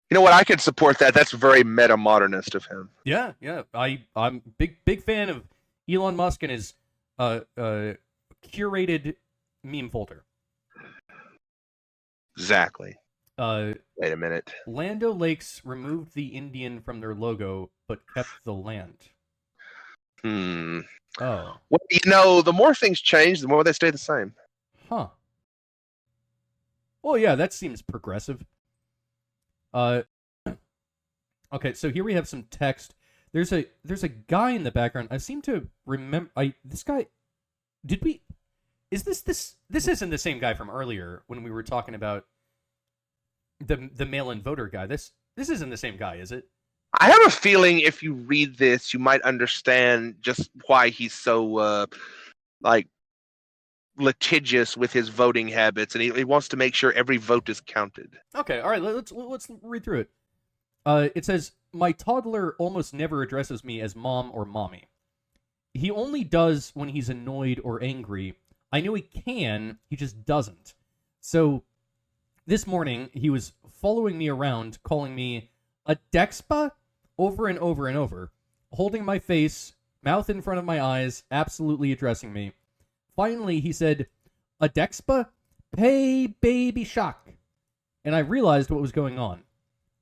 You know what? I could support that. That's very meta-modernist of him. Yeah. I'm big fan of Elon Musk and his curated meme folder. Exactly. Wait a minute. Land O'Lakes removed the Indian from their logo, but kept the land. Hmm. Oh. Well, the more things change, the more they stay the same. Huh. Well, yeah, that seems progressive. Uh, okay, so here we have some text. There's a guy in the background. I seem to remember. This guy. Did we? Is this isn't the same guy from earlier when we were talking about the mail-in voter guy. This isn't the same guy, is it? I have a feeling if you read this, you might understand just why he's so like litigious with his voting habits, and he wants to make sure every vote is counted. Okay, all right. Let's read through it. It says my toddler almost never addresses me as mom or mommy. He only does when he's annoyed or angry. I know he can, he just doesn't. So this morning he was following me around, calling me a Dexpa over and over and over, holding my face, mouth in front of my eyes, absolutely addressing me. Finally, he said, a Dexpa? Pay baby shock. And I realized what was going on.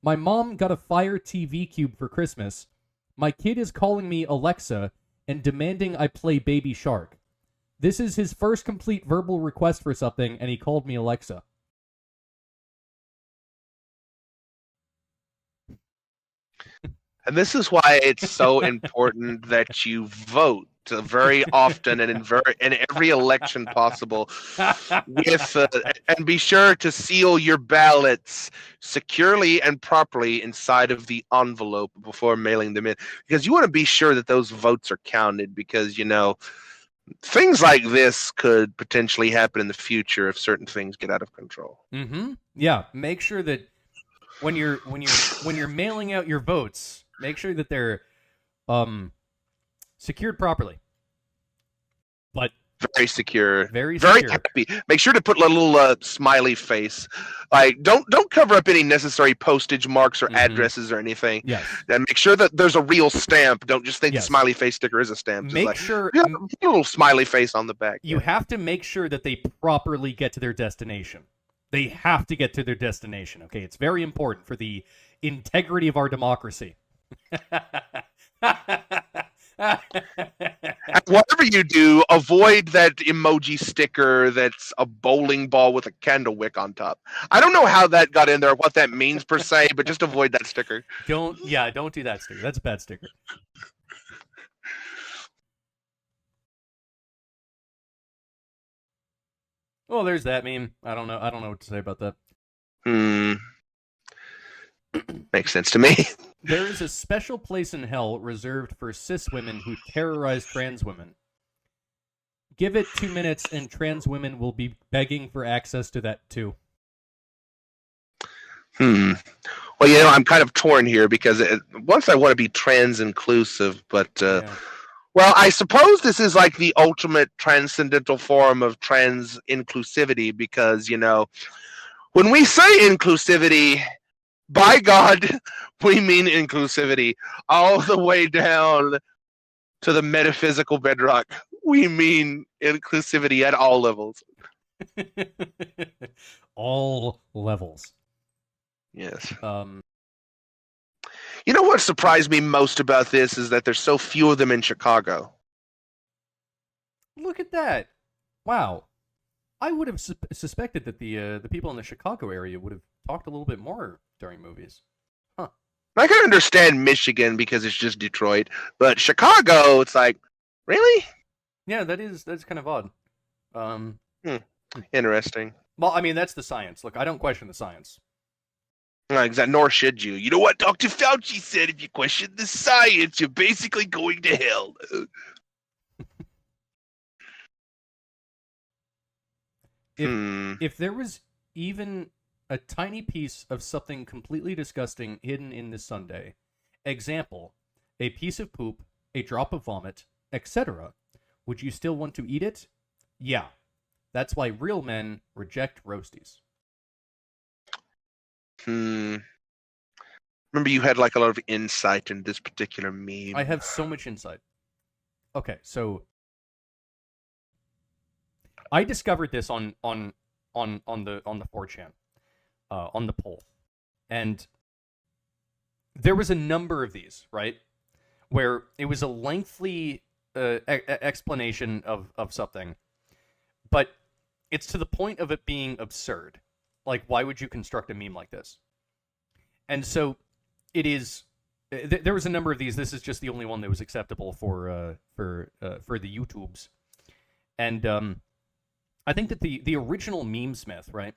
My mom got a Fire TV Cube for Christmas. My kid is calling me Alexa and demanding I play Baby Shark. This is his first complete verbal request for something, and he called me Alexa. And this is why it's so important that you vote very often and in every election possible, with and be sure to seal your ballots securely and properly inside of the envelope before mailing them in, because you want to be sure that those votes are counted, because things like this could potentially happen in the future if certain things get out of control. Mm-hmm. Yeah, make sure that when you're mailing out your votes, make sure that they're secured properly. But very secure, very happy. Make sure to put a little smiley face. Like don't cover up any necessary postage marks or addresses or anything. Yes. And make sure that there's a real stamp. Don't just think Yes. the smiley face sticker is a stamp. Just Make sure put a little smiley face on the back. you have to make sure that they properly get to their destination. They have to get to their destination. Okay, it's very important for the integrity of our democracy. And whatever you do, avoid that emoji sticker that's a bowling ball with a candle wick on top. I don't know how that got in there, what that means per se, but just avoid that sticker. Don't do that sticker. That's a bad sticker. Well, there's that meme. I don't know what to say about that. Makes sense to me. There is a special place in hell reserved for cis women who terrorize trans women. Give it 2 minutes and trans women will be begging for access to that too. Well, I'm kind of torn here, because once I want to be trans inclusive, but well, I suppose this is like the ultimate transcendental form of trans inclusivity, because when we say inclusivity, by God, we mean inclusivity all the way down to the metaphysical bedrock. We mean inclusivity at all levels. All levels. Yes. You know what surprised me most about this is that there's so few of them in Chicago. Look at that! Wow, I would have suspected that the people in the Chicago area would have talked a little bit more during movies. Huh. I can understand Michigan because it's just Detroit, but Chicago, it's like, really? Yeah, that's kind of odd. Interesting. Well, I mean, that's the science. Look, I don't question the science. Exactly. Nor should you. You know what Dr. Fauci said? If you question the science, you're basically going to hell. If there was even a tiny piece of something completely disgusting hidden in this sundae, example, a piece of poop, a drop of vomit, etc., would you still want to eat it? Yeah. That's why real men reject roasties. Remember, you had like a lot of insight in this particular meme. I have so much insight. Okay, so I discovered this on the 4chan, on the poll, and there was a number of these, right, where it was a lengthy explanation of something, but it's to the point of it being absurd. Like, why would you construct a meme like this? And so it is. There was a number of these. This is just the only one that was acceptable for the YouTubes. And I think that the original Memesmith, right?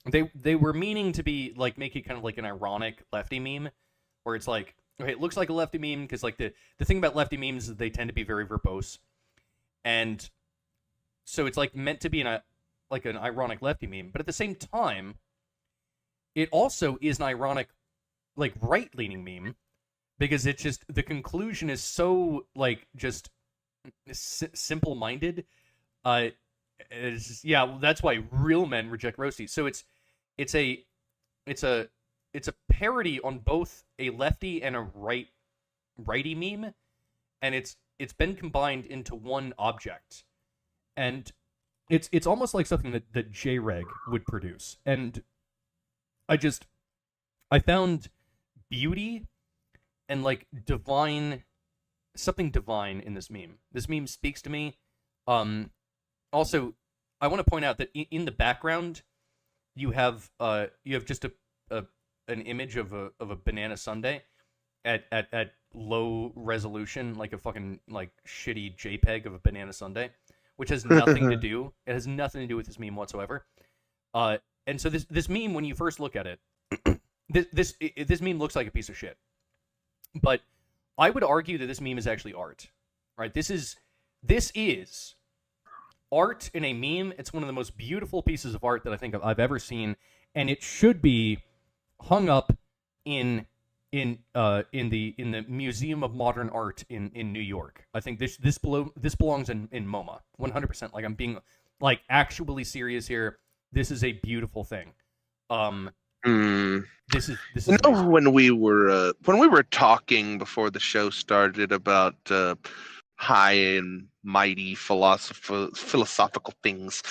They were meaning to be like make it kind of like an ironic lefty meme, where it's like, okay, it looks like a lefty meme because like the thing about lefty memes is they tend to be very verbose, and so it's like meant to be an ironic lefty meme, but at the same time, it also is an ironic like right-leaning meme because it's just the conclusion is so like just simple-minded. It's just, yeah, that's why real men reject roasties. So it's a parody on both a lefty and a righty meme, and it's been combined into one object, and it's almost like something that JREG would produce, and I found beauty and like something divine in this meme. This meme speaks to me. Also, I want to point out that in the background, you have just an image of a banana sundae at low resolution, like a fucking like shitty JPEG of a banana sundae, which has nothing to do. It has nothing to do with this meme whatsoever. And so this meme, when you first look at it, this meme looks like a piece of shit. But I would argue that this meme is actually art. Right? This is art in a meme. It's one of the most beautiful pieces of art that I think I've ever seen, and it should be hung up in the Museum of Modern Art in New York. I think this belongs in MoMA 100%. Like, I'm being like actually serious here. This is a beautiful thing. This is you know, when we were talking before the show started about high and mighty philosophical things,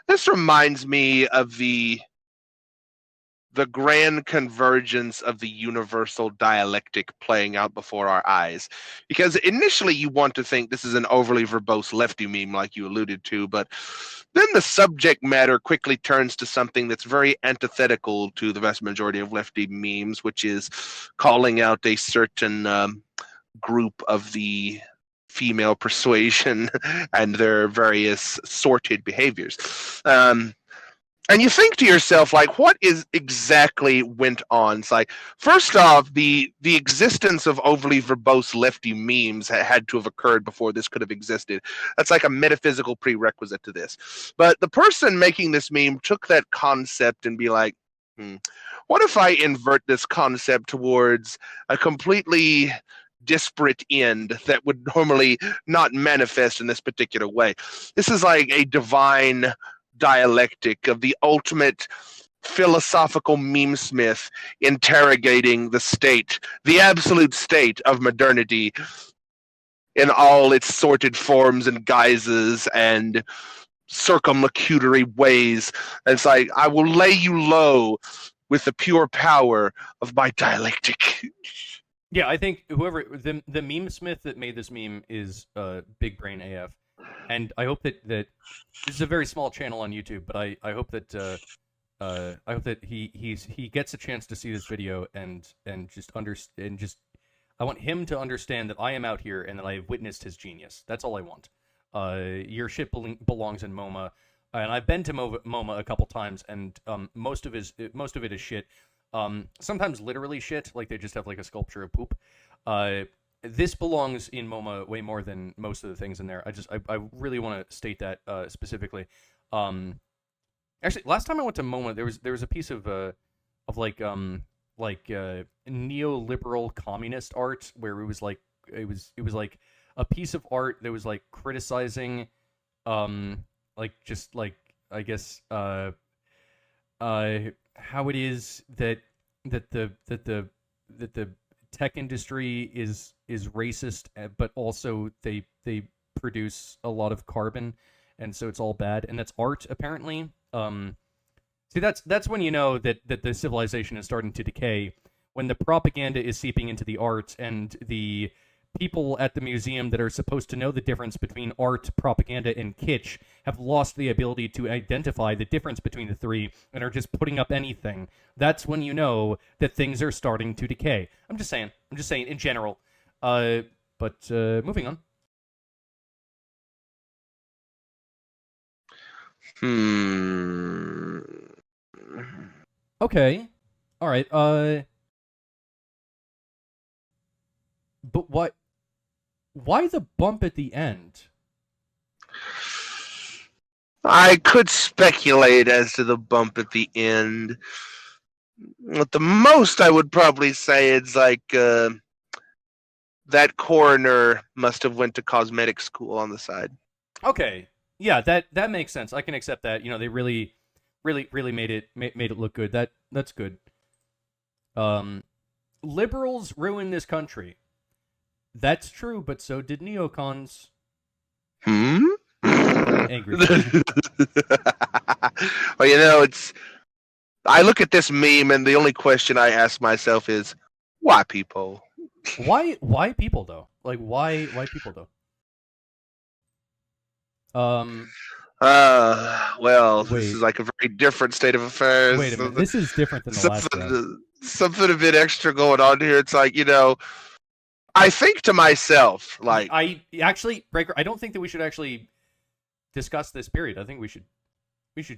this reminds me of the grand convergence of the universal dialectic playing out before our eyes. Because initially you want to think this is an overly verbose lefty meme like you alluded to, but then the subject matter quickly turns to something that's very antithetical to the vast majority of lefty memes, which is calling out a certain group of the female persuasion and their various sorted behaviors. And you think to yourself, like, what is exactly went on? It's like, first off, the existence of overly verbose lefty memes had to have occurred before this could have existed. That's like a metaphysical prerequisite to this. But the person making this meme took that concept and be like, what if I invert this concept towards a completely disparate end that would normally not manifest in this particular way? This is like a divine dialectic of the ultimate philosophical memesmith interrogating the state, the absolute state of modernity in all its sorted forms and guises and circumlocutory ways. And it's like, I will lay you low with the pure power of my dialectic. Yeah, I think whoever the memesmith that made this meme is big brain AF. And I hope that this is a very small channel on YouTube, but I hope that he gets a chance to see this video and I want him to understand that I am out here and that I have witnessed his genius. That's all I want. Your shit belongs in MoMA, and I've been to MoMA a couple times, and most of it is shit. Sometimes literally shit, like they just have like a sculpture of poop. This belongs in MoMA way more than most of the things in there. I really want to state that specifically. Actually, last time I went to MoMA, there was a piece of neoliberal communist art where it was like a piece of art that was like criticizing, I guess how it is that the tech industry is racist, but also they produce a lot of carbon, and so it's all bad, and that's art apparently. See, that's when you know that the civilization is starting to decay, when the propaganda is seeping into the art, and the people at the museum that are supposed to know the difference between art, propaganda, and kitsch have lost the ability to identify the difference between the three and are just putting up anything. That's when you know that things are starting to decay. I'm just saying in general. But moving on. Okay. All right. But why the bump at the end? I could speculate as to the bump at the end. At the most, I would probably say it's like that coroner must have went to cosmetic school on the side. Okay. Yeah, that makes sense. I can accept that. You know, they really made it look good. That's good. Liberals ruin this country. That's true, but so did neocons. Angry. Well, I look at this meme and the only question I ask myself is, why people? Why people though? Like why people though? Well, Wait. this is like a very different state of affairs. Wait a minute. This is different than the last draft. Something a bit extra going on here. It's like, I think to myself, like, I actually, Breaker, I don't think that we should actually discuss this period. I think we should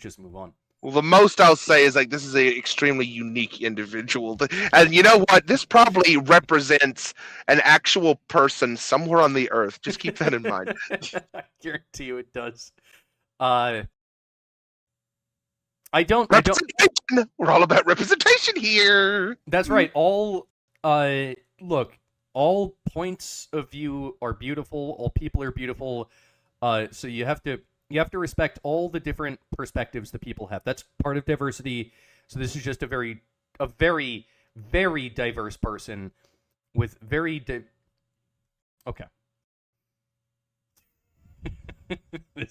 just move on. Well, the most I'll say is like this is an extremely unique individual, and you know what? This probably represents an actual person somewhere on the earth. Just keep that in mind. I guarantee you it does. Representation. We're all about representation here. That's right. All points of view are beautiful. All people are beautiful. So you have to respect all the different perspectives that people have. That's part of diversity. So this is just a very, very diverse person with okay.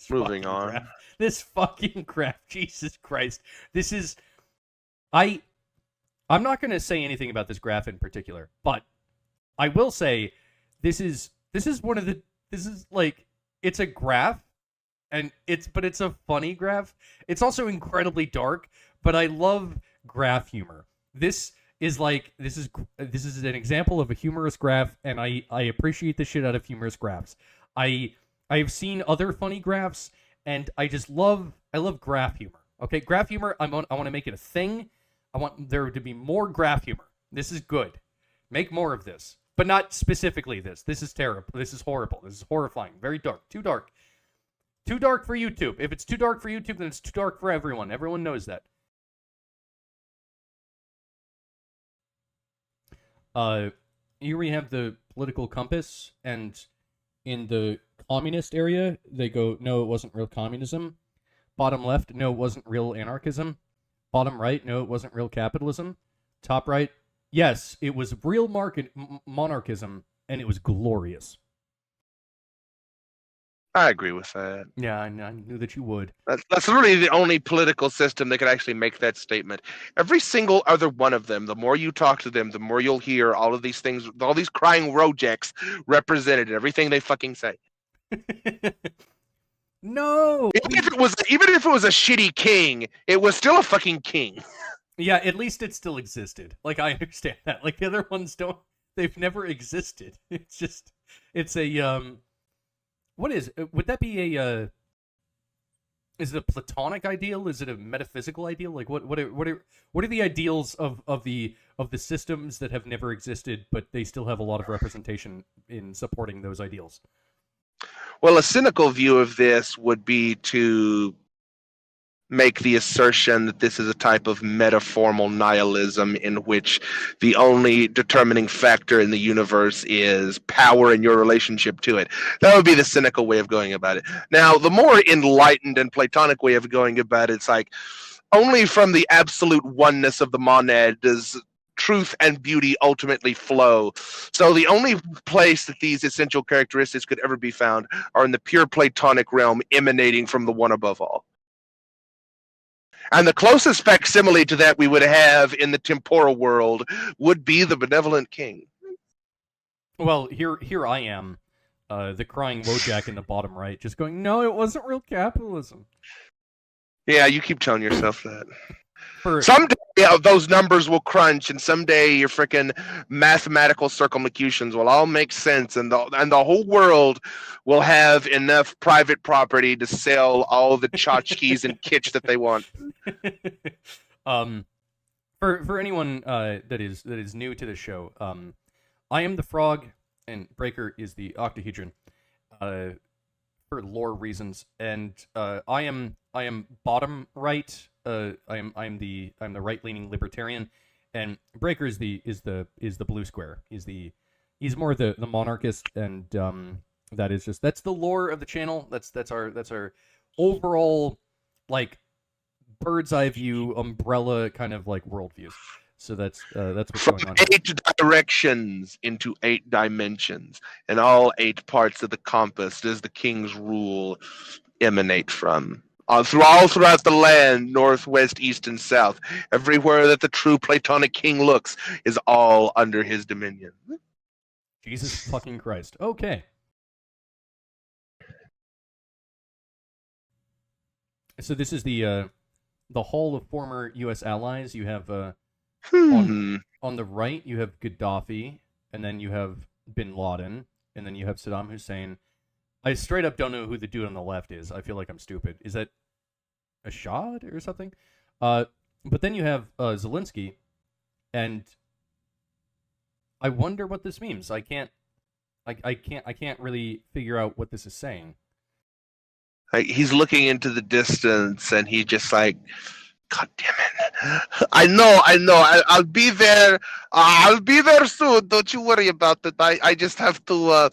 Moving on. Graph. This fucking graph. Jesus Christ. This is. I'm not going to say anything about this graph in particular, but I will say this is one of the. This is like it's a graph. And it's a funny graph. It's also incredibly dark, but I love graph humor. This is an example of a humorous graph, and I appreciate the shit out of humorous graphs. I've seen other funny graphs, and I love graph humor. Okay, graph humor. I want to make it a thing. I want there to be more graph humor. This is good. Make more of this, but not specifically this. This is terrible. This is horrible. This is horrifying. Very dark. Too dark. Too dark for YouTube. If it's too dark for YouTube, then it's too dark for everyone. Everyone knows that. Here we have the political compass, and in the communist area, they go, no, it wasn't real communism. Bottom left, no, it wasn't real anarchism. Bottom right, no, it wasn't real capitalism. Top right, yes, it was real monarchism, and it was glorious. I agree with that. Yeah, I knew that you would. That's literally the only political system that could actually make that statement. Every single other one of them, the more you talk to them, the more you'll hear all of these things, all these crying rojects represented in everything they fucking say. No! Even if it was a shitty king, it was still a fucking king. Yeah, at least it still existed. Like, I understand that. Like, the other ones they've never existed. It's a, what is it? Would that be a is it a platonic ideal? Is it a metaphysical ideal? Like what are the ideals of the systems that have never existed but they still have a lot of representation in supporting those ideals? Well, a cynical view of this would be to make the assertion that this is a type of metaformal nihilism in which the only determining factor in the universe is power and your relationship to it. That would be the cynical way of going about it. Now, the more enlightened and Platonic way of going about it's like only from the absolute oneness of the monad does truth and beauty ultimately flow. So the only place that these essential characteristics could ever be found are in the pure Platonic realm emanating from the one above all. And the closest facsimile to that we would have in the temporal world would be the benevolent king. Well, here I am, the crying Wojak in the bottom right, just going, no, it wasn't real capitalism. Yeah, you keep telling yourself that. For Someday those numbers will crunch, and someday your freaking mathematical circumlocutions will all make sense, and the whole world will have enough private property to sell all the tchotchkes and kitsch that they want. um, for anyone that is new to the show, I am the frog, and Breaker is the octahedron, for lore reasons, and I am bottom right. I am the right leaning libertarian, and Breaker is the blue square. He's more the monarchist, and that's the lore of the channel. That's our overall like bird's eye view umbrella kind of like worldviews. So that's what's From going on here. 8 directions into 8 dimensions, and all 8 parts of the compass does the king's rule emanate from. All throughout the land, north, west, east, and south, everywhere that the true Platonic king looks is all under his dominion. Jesus fucking Christ. Okay. So this is the Hall of Former U.S. Allies. You have on the right you have Gaddafi, and then you have Bin Laden, and then you have Saddam Hussein. I straight up don't know who the dude on the left is. I feel like I'm stupid. Is that Assad or something? But then you have Zelensky, and I wonder what this means. I can't really figure out what this is saying. He's looking into the distance, and he just like, God damn it! I know. I'll be there. I'll be there soon. Don't you worry about it. I just have to.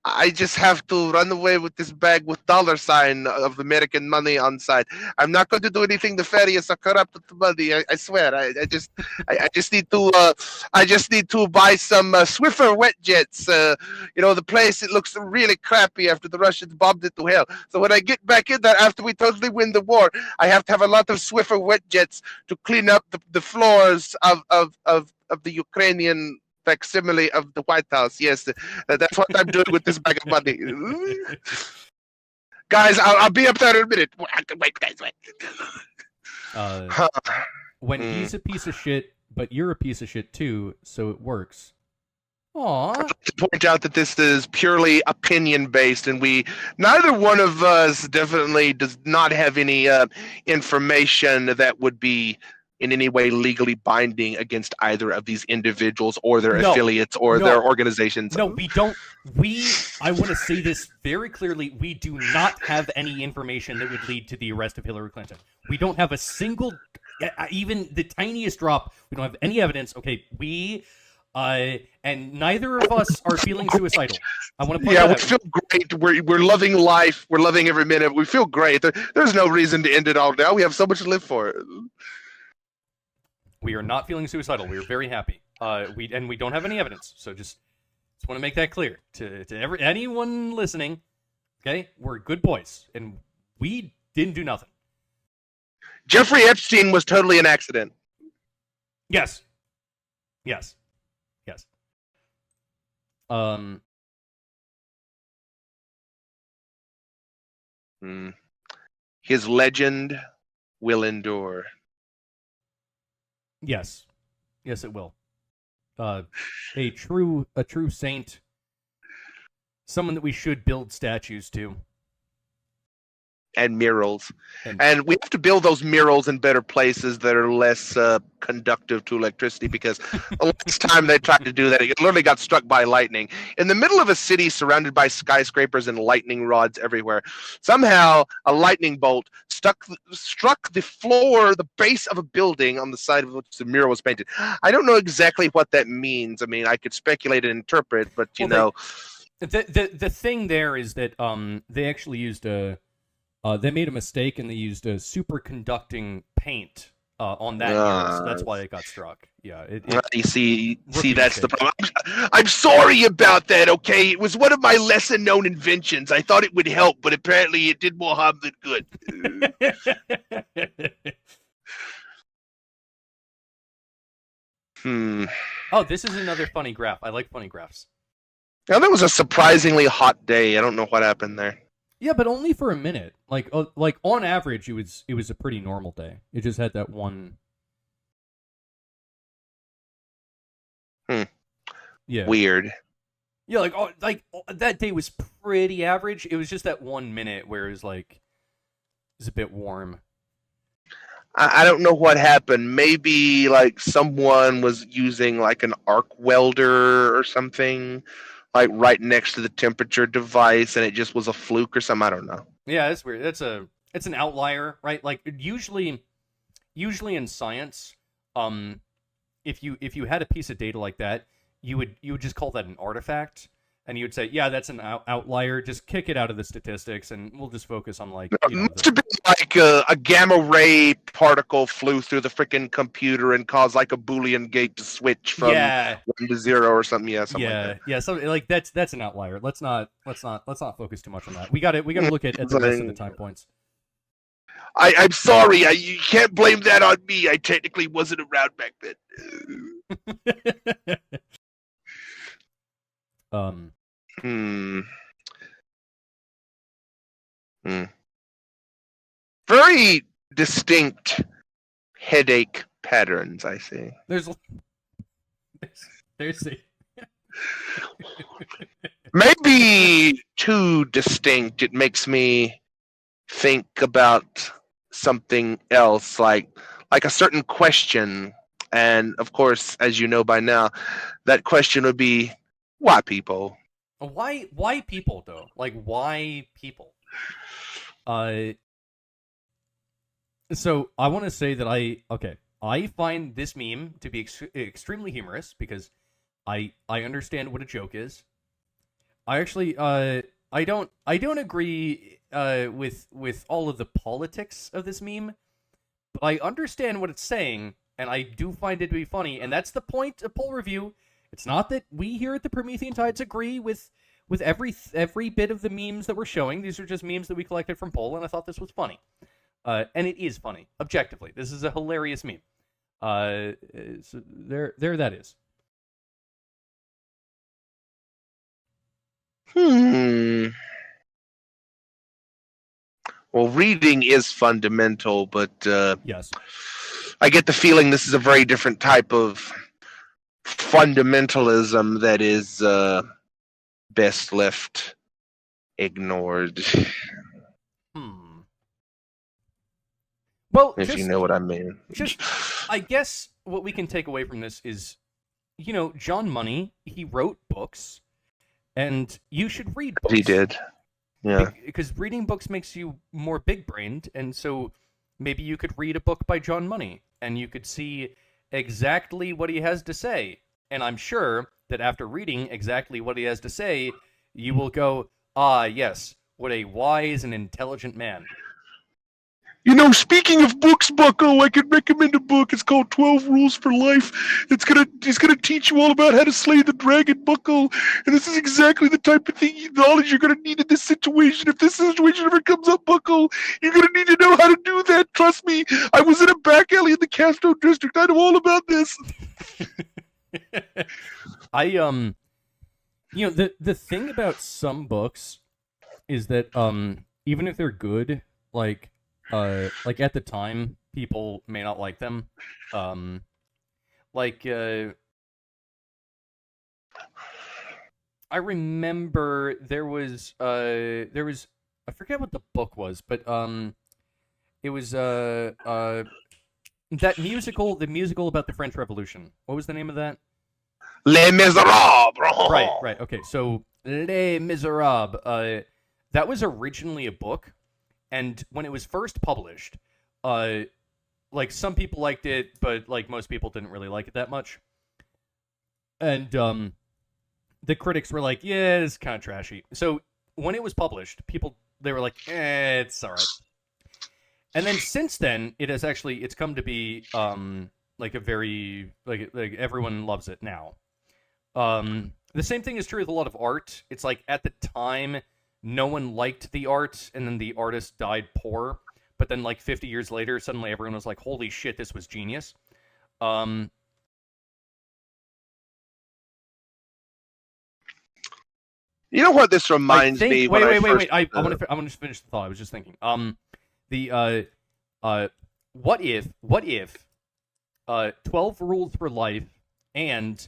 I just have to run away with this bag with $ of American money on side. I'm not going to do anything nefarious or corrupt with the money. I swear. I just need to. I just need to buy some Swiffer wet jets. The place, it looks really crappy after the Russians bombed it to hell. So when I get back in there after we totally win the war, I have to have a lot of Swiffer wet jets to clean up the floors of the Ukrainian facsimile of the White House. Yes, that's what I'm doing with this bag of money. Guys, I'll be up there in a minute. Wait, guys, wait. When he's a piece of shit, but you're a piece of shit too, so it works. Aww. I'd like to point out that this is purely opinion-based, and neither one of us definitely does not have any information that would be in any way legally binding against either of these individuals or their affiliates or their organizations. No, we don't. I want to say this very clearly. We do not have any information that would lead to the arrest of Hillary Clinton. We don't have a single, even the tiniest drop. We don't have any evidence. Okay, and neither of us are feeling suicidal. I want to point that out. We feel great. We're loving life. We're loving every minute. We feel great. There's no reason to end it all now. We have so much to live for. We are not feeling suicidal. We are very happy. We don't have any evidence. So just want to make that clear to anyone listening. Okay, we're good boys, and we didn't do nothing. Jeffrey Epstein was totally an accident. Yes. His legend will endure. Yes, it will. A true saint, someone that we should build statues to. And murals. And we have to build those murals in better places that are less conductive to electricity, because the last time they tried to do that, it literally got struck by lightning. In the middle of a city surrounded by skyscrapers and lightning rods everywhere, somehow a lightning bolt struck the floor, the base of a building on the side of which the mural was painted. I don't know exactly what that means. I mean, I could speculate and interpret, but The thing there is that they actually used they made a mistake, and they used a superconducting paint on that mural, so that's why it got struck. Yeah, you see, that's the problem. I'm sorry about that. Okay, it was one of my lesser-known inventions. I thought it would help, but apparently it did more harm than good. Oh, this is another funny graph. I like funny graphs. Now that was a surprisingly hot day. I don't know what happened there. Yeah, but only for a minute. Like on average, it was a pretty normal day. It just had that one. Yeah. Weird. Yeah, that day was pretty average. It was just that 1 minute where it was like it was a bit warm. I don't know what happened. Maybe like someone was using like an arc welder or something, like right next to the temperature device, and it just was a fluke or something. I don't know. Yeah, it's weird. It's an outlier, right? Like usually in science, if you had a piece of data like that, you would just call that an artifact, and you would say, yeah, that's an outlier. Just kick it out of the statistics, and we'll just focus on like. It must have been like a gamma ray particle flew through the freaking computer and caused like a Boolean gate to switch from 1 to 0 or something. Yeah, something like that. Yeah. So like that's an outlier. Let's not focus too much on that. We got to look at the rest of the time points. I'm sorry. You can't blame that on me. I technically wasn't around back then. Very distinct headache patterns, I see. There's maybe too distinct. It makes me think about something else, like a certain question. And of course, as you know by now, that question would be, why people? Why people though? Like why people? So I want to say that I find this meme to be extremely humorous because I understand what a joke is. I actually I don't agree with all of the politics of this meme, but I understand what it's saying, and I do find it to be funny, and that's the point of Poll Review. It's not that we here at the Promethean Tides agree with every bit of the memes that we're showing. These are just memes that we collected from Poll, and I thought this was funny. And it is funny, objectively. This is a hilarious meme. So there that is. Well, reading is fundamental, but yes, I get the feeling this is a very different type of fundamentalism that is best left ignored. Well, if you know what I mean. I guess what we can take away from this is, John Money, he wrote books, and you should read books. He did. Yeah. Because reading books makes you more big-brained, and so maybe you could read a book by John Money, and you could see exactly what he has to say. And I'm sure that after reading exactly what he has to say, you will go, ah, yes, what a wise and intelligent man. Speaking of books, Bucko, I could recommend a book. It's called 12 Rules for Life. It's gonna teach you all about how to slay the dragon, Bucko. And this is exactly the type of knowledge you're gonna need in this situation. If this situation ever comes up, Bucko, you're gonna need to know how to do that. Trust me, I was in a back alley in the Castro district. I know all about this. The thing about some books is that even if they're good, like at the time, people may not like them. I remember there was I forget what the book was, but it was that musical, the musical about the French Revolution. What was the name of that? Les Miserables. Right. Okay, so Les Miserables. That was originally a book. And when it was first published, some people liked it, but most people didn't really like it that much. And the critics were like, "Yeah, it's kind of trashy." So when it was published, they were like, "It's all right." And then since then, it's come to be a very everyone loves it now. The same thing is true with a lot of art. It's like at the time, no one liked the art, and then the artist died poor. But then, 50 years later, suddenly everyone was like, "Holy shit, this was genius." You know what this I reminds think. me? Wait. I I want to finish the thought. I was just thinking. What if 12 Rules for Life and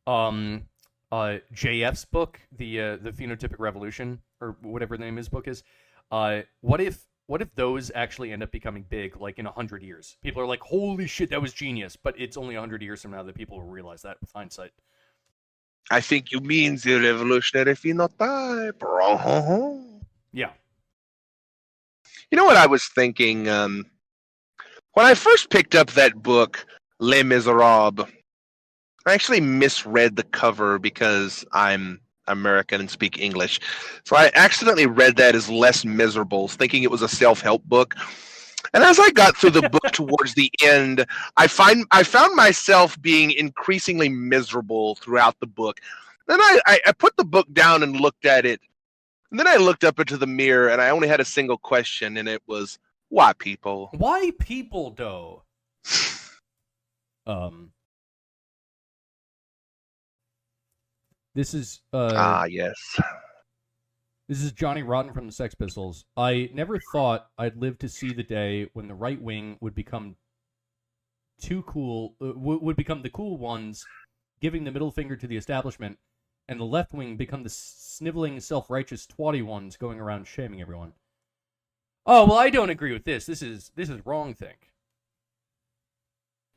JF's book, the Phenotypic Revolution, or whatever the name of his book is, what if those actually end up becoming big, like in 100 years? People are like, holy shit, that was genius, but it's only 100 years from now that people will realize that with hindsight. I think you mean the revolutionary phenotype. Yeah. You know what I was thinking? When I first picked up that book, Les Miserables, I actually misread the cover because I'm American and speak English. So I accidentally read that as Les Miserables, thinking it was a self-help book. And as I got through the book towards the end, I found myself being increasingly miserable throughout the book. Then I put the book down and looked at it. And then I looked up into the mirror and I only had a single question, and it was, why people? Why people, though? This is Yes. This is Johnny Rotten from the Sex Pistols. I never thought I'd live to see the day when the right wing would become too cool, would become the cool ones, giving the middle finger to the establishment, and the left wing become the sniveling, self-righteous, twatty ones going around shaming everyone. Oh, well, I don't agree with this. This is wrong think.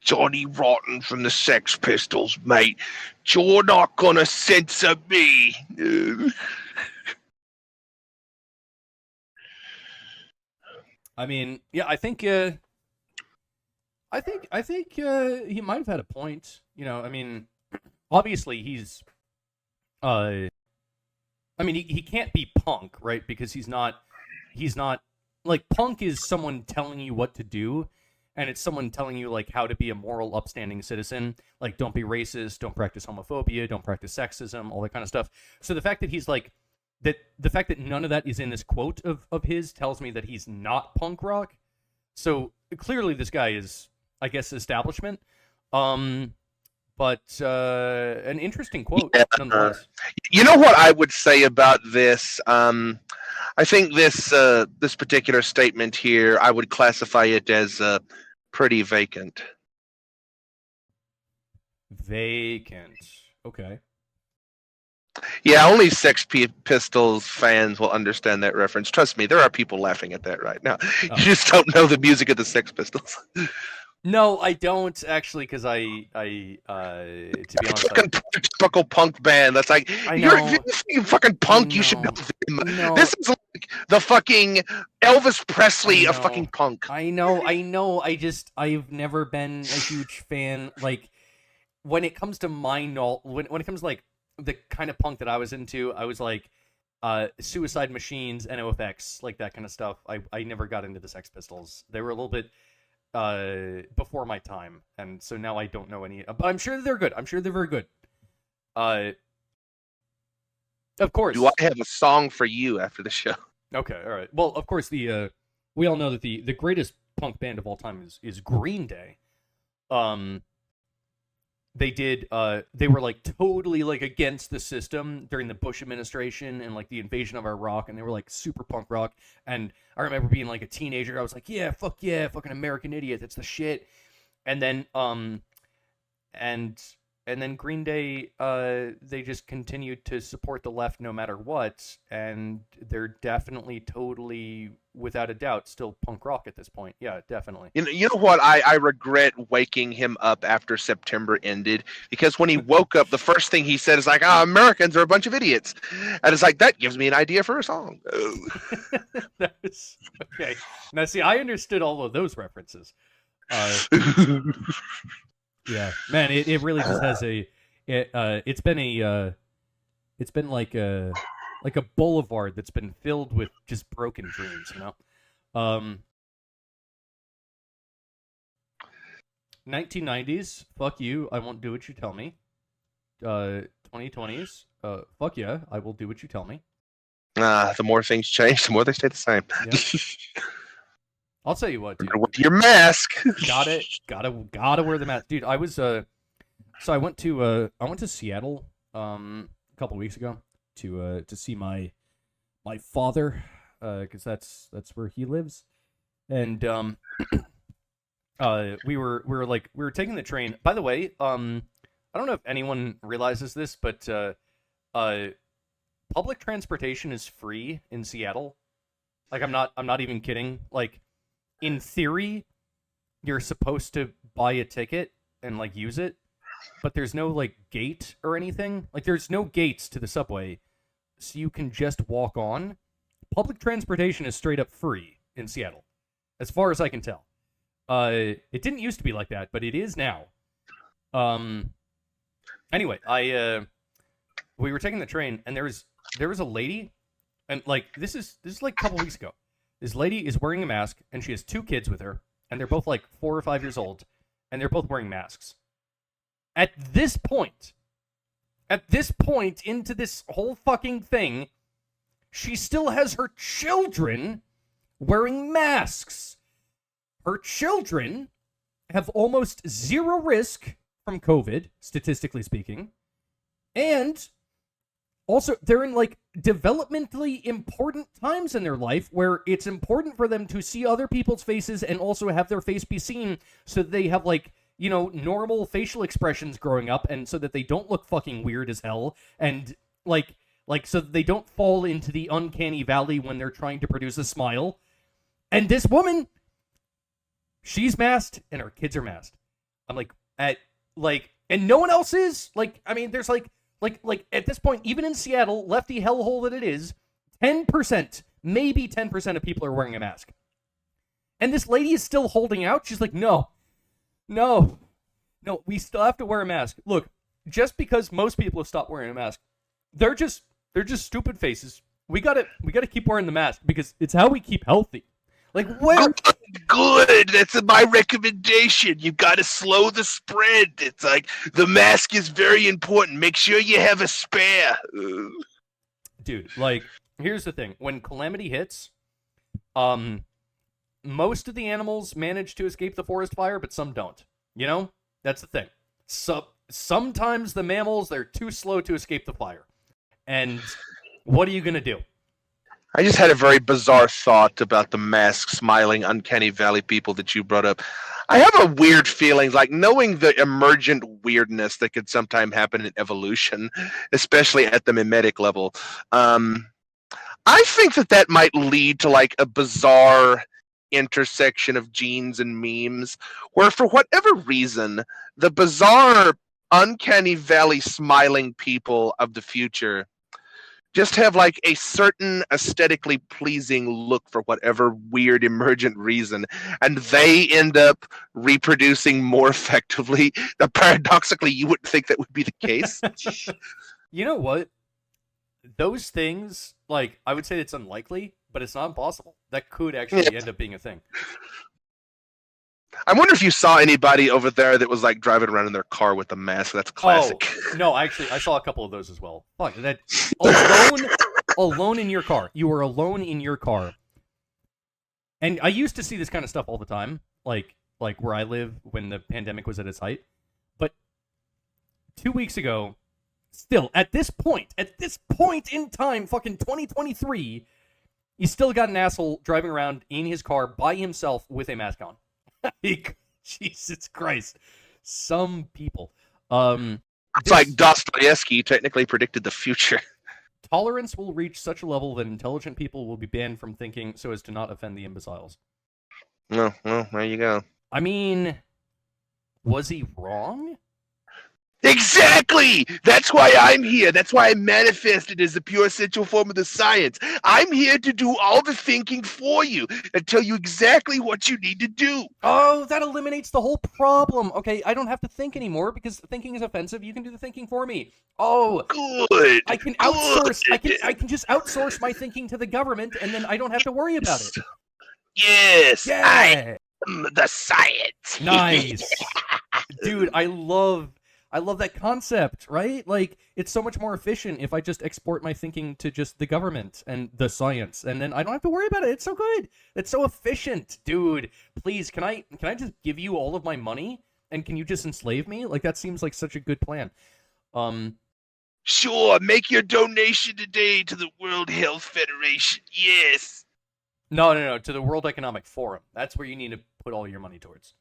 Johnny Rotten from the Sex Pistols, mate. You're not gonna censor me. I mean, yeah, I think he might have had a point. You know, I mean, obviously he's, I mean, he can't be punk, right? Because he's not like, punk is someone telling you what to do, and it's someone telling you like how to be a moral, upstanding citizen. Like, don't be racist, don't practice homophobia, don't practice sexism, all that kind of stuff. So the fact that he's like, the fact that none of that is in this quote of his tells me that he's not punk rock. So clearly this guy is, I guess, establishment. But an interesting quote, nonetheless. You know what I would say about this? I think this particular statement here, I would classify it as pretty vacant. Vacant. Okay. Yeah, only Sex Pistols fans will understand that reference. Trust me, there are people laughing at that right now. Oh. You just don't know the music of the Sex Pistols. No, I don't actually, because to be honest, fucking typical punk band. That's like, I know. you fucking punk. You should know them. This is like the fucking Elvis Presley of fucking punk. I know. I've never been a huge fan. Like, when it comes to when it comes to like the kind of punk that I was into, I was like Suicide Machines, NoFX, like that kind of stuff. I never got into the Sex Pistols. They were a little bit before my time, and so now I don't know any. But I'm sure they're good. I'm sure they're very good. Of course. Do I have a song for you after the show? Okay, all right. Well, of course, we all know that the greatest punk band of all time is Green Day. They were like totally like against the system during the Bush administration and like the invasion of Iraq, and they were like super punk rock. And I remember being like a teenager, I was like, yeah, fucking American Idiot, that's the shit. And then and then Green Day, they just continued to support the left no matter what, and they're definitely, totally, without a doubt, still punk rock at this point. Yeah, definitely. You know what? I regret waking him up after September ended, because when he woke up, the first thing he said is like, Americans are a bunch of idiots. And it's like, that gives me an idea for a song. That was, okay. Now, see, I understood all of those references. Yeah, man, it really just has it's been like a boulevard that's been filled with just broken dreams, you know. 1990s, fuck you, I won't do what you tell me. 2020s, fuck yeah, I will do what you tell me. The more things change, the more they stay the same. Yeah. I'll tell you what, dude. Wear your mask. Gotta wear the mask, dude. I went to Seattle a couple weeks ago, to see my father, because that's where he lives, and we were taking the train. By the way, I don't know if anyone realizes this, but public transportation is free in Seattle. Like, I'm not even kidding. Like, in theory, you're supposed to buy a ticket and like use it, but there's no like gate or anything. Like, there's no gates to the subway, so you can just walk on. Public transportation is straight up free in Seattle, as far as I can tell. It didn't used to be like that, but it is now. Anyway, we were taking the train, and there was a lady, and like this is like a couple weeks ago. This lady is wearing a mask, and she has 2 kids with her, and they're both like 4 or 5 years old, and they're both wearing masks. At this point into this whole fucking thing, she still has her children wearing masks. Her children have almost zero risk from COVID, statistically speaking, and also they're in like developmentally important times in their life where it's important for them to see other people's faces and also have their face be seen, so that they have like, you know, normal facial expressions growing up, and so that they don't look fucking weird as hell, and like so that they don't fall into the uncanny valley when they're trying to produce a smile. And this woman, she's masked and her kids are masked. I'm like, and no one else is. Like, I mean, there's like at this point, even in Seattle, lefty hellhole that it is, 10%, maybe 10% of people are wearing a mask. And this lady is still holding out. She's like, no, we still have to wear a mask. Look, just because most people have stopped wearing a mask, they're just stupid faces. We gotta keep wearing the mask because it's how we keep healthy. Like, where? Good. That's my recommendation. You got to slow the spread. It's like the mask is very important. Make sure you have a spare. Dude, like, here's the thing. When calamity hits, most of the animals manage to escape the forest fire, but some don't. You know? That's the thing. So sometimes the mammals, they're too slow to escape the fire. And what are you going to do? I just had a very bizarre thought about the mask smiling uncanny valley people that you brought up. I have a weird feeling, like knowing the emergent weirdness that could sometime happen in evolution, especially at the mimetic level. I think that might lead to like a bizarre intersection of genes and memes where, for whatever reason, the bizarre uncanny valley smiling people of the future just have like a certain aesthetically pleasing look for whatever weird emergent reason, and they end up reproducing more effectively. Paradoxically, you wouldn't think that would be the case. You know what? Those things, like, I would say it's unlikely, but it's not impossible. That could actually end up being a thing. I wonder if you saw anybody over there that was like driving around in their car with a mask. That's classic. Oh, no, actually, I saw a couple of those as well. Fuck, that alone in your car. You were alone in your car. And I used to see this kind of stuff all the time, like where I live when the pandemic was at its height. But 2 weeks ago, still, at this point in time, fucking 2023, you still got an asshole driving around in his car by himself with a mask on. Jesus Christ. Some people. It's like Dostoevsky technically predicted the future. Tolerance will reach such a level that intelligent people will be banned from thinking so as to not offend the imbeciles. Well, there you go. I mean, was he wrong? Exactly! That's why I'm here. That's why I manifested as the pure essential form of the science. I'm here to do all the thinking for you and tell you exactly what you need to do. Oh, that eliminates the whole problem. Okay, I don't have to think anymore because thinking is offensive. You can do the thinking for me. Oh, good. I can outsource. I can just outsource my thinking to the government, and then I don't have to worry about it. Yes, Yeah. I am the science. Nice, dude. I love that concept, right? Like, it's so much more efficient if I just export my thinking to just the government and the science, and then I don't have to worry about it. It's so good. It's so efficient, dude. Please, can I just give you all of my money, and can you just enslave me? Like, that seems like such a good plan. Sure, make your donation today to the World Health Federation. Yes. No, to the World Economic Forum. That's where you need to put all your money towards.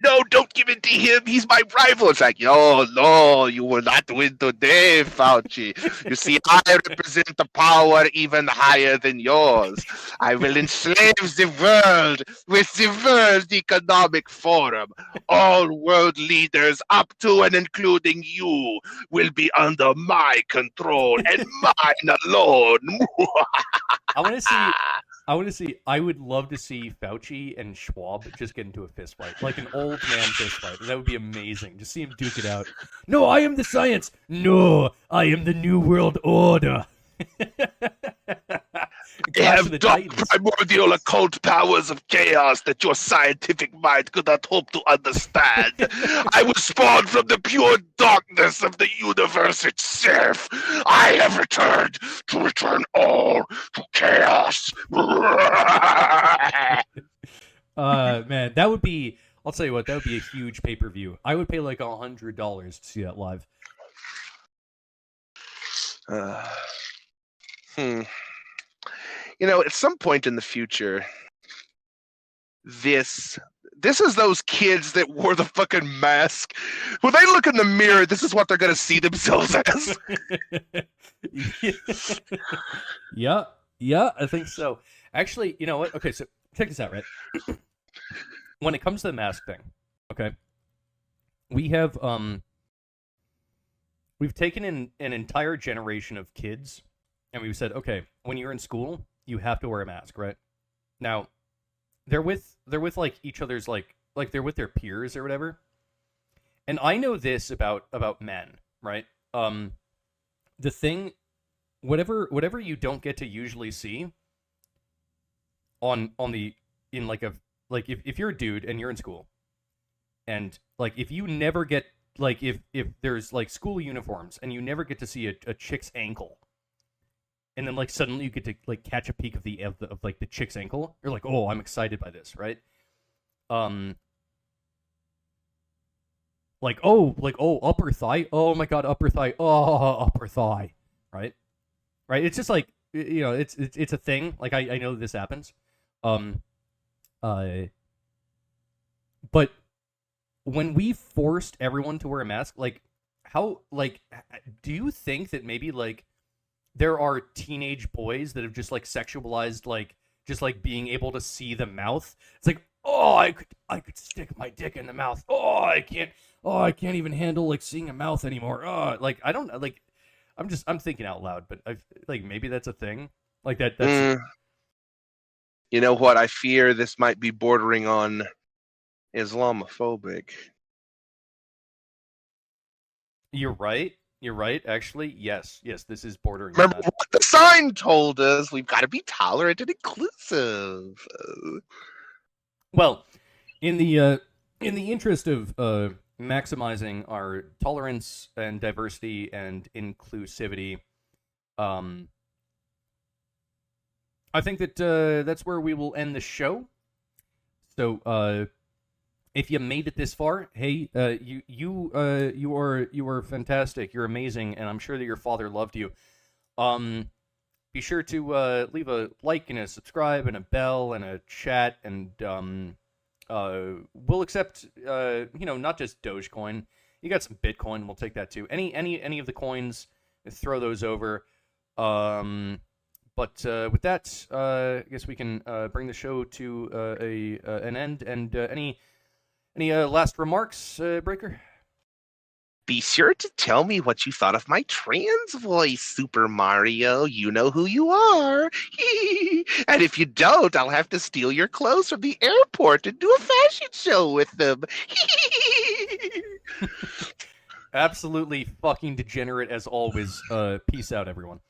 No, don't give it to him. He's my rival. It's like, oh, no, you will not win today, Fauci. You see, I represent the power even higher than yours. I will enslave the world with the World Economic Forum. All world leaders, up to and including you, will be under my control and mine alone. I would love to see Fauci and Schwab just get into a fist fight. Like an old man fist fight. That would be amazing. Just see him duke it out. No, I am the science. No, I am the New World Order. They have dark primordial occult powers of chaos that your scientific mind could not hope to understand. I was spawned from the pure darkness of the universe itself. I have returned to return all to chaos. Man, that would be... I'll tell you what, that would be a huge pay-per-view. I would pay like $100 to see that live. You know, at some point in the future, this is those kids that wore the fucking mask. When they look in the mirror, this is what they're going to see themselves as. Yeah, I think so. Actually, you know what? Okay, so check this out, right? When it comes to the mask thing, okay, we've taken in an entire generation of kids, and we've said, okay, when you're in school, you have to wear a mask, right? Now, they're with like each other's like they're with their peers or whatever. And I know this about men, right? The thing, whatever you don't get to usually see if you're a dude and you're in school, and like if you never get like if there's like school uniforms and you never get to see a chick's ankle, and then like suddenly you get to like catch a peek of the chick's ankle, you're like, oh, I'm excited by this, right? Upper thigh, oh my god, upper thigh, oh, upper thigh, right? It's just like, you know, it's a thing. Like I know this happens. But when we forced everyone to wear a mask, like how, like, do you think that maybe like there are teenage boys that have just like sexualized like just like being able to see the mouth? It's like, oh, I could stick my dick in the mouth. Oh, I can't even handle like seeing a mouth anymore. Oh, like I don't like. I'm thinking out loud, but I like maybe that's a thing like that. That's You know what? I fear this might be bordering on Islamophobic. You're right. Actually, yes, this is bordering. Remember what the sign told us? We've got to be tolerant and inclusive. Well, in the interest of maximizing our tolerance and diversity and inclusivity, I think that that's where we will end the show. So, if you made it this far, hey, you are fantastic. You're amazing, and I'm sure that your father loved you. Be sure to leave a like and a subscribe and a bell and a chat, and we'll accept not just Dogecoin. You got some Bitcoin, we'll take that too. Any of the coins, throw those over. But with that, I guess we can bring the show to an end. And any last remarks, Breaker? Be sure to tell me what you thought of my trans voice, Super Mario. You know who you are. And if you don't, I'll have to steal your clothes from the airport and do a fashion show with them. Absolutely fucking degenerate as always. Peace out, everyone.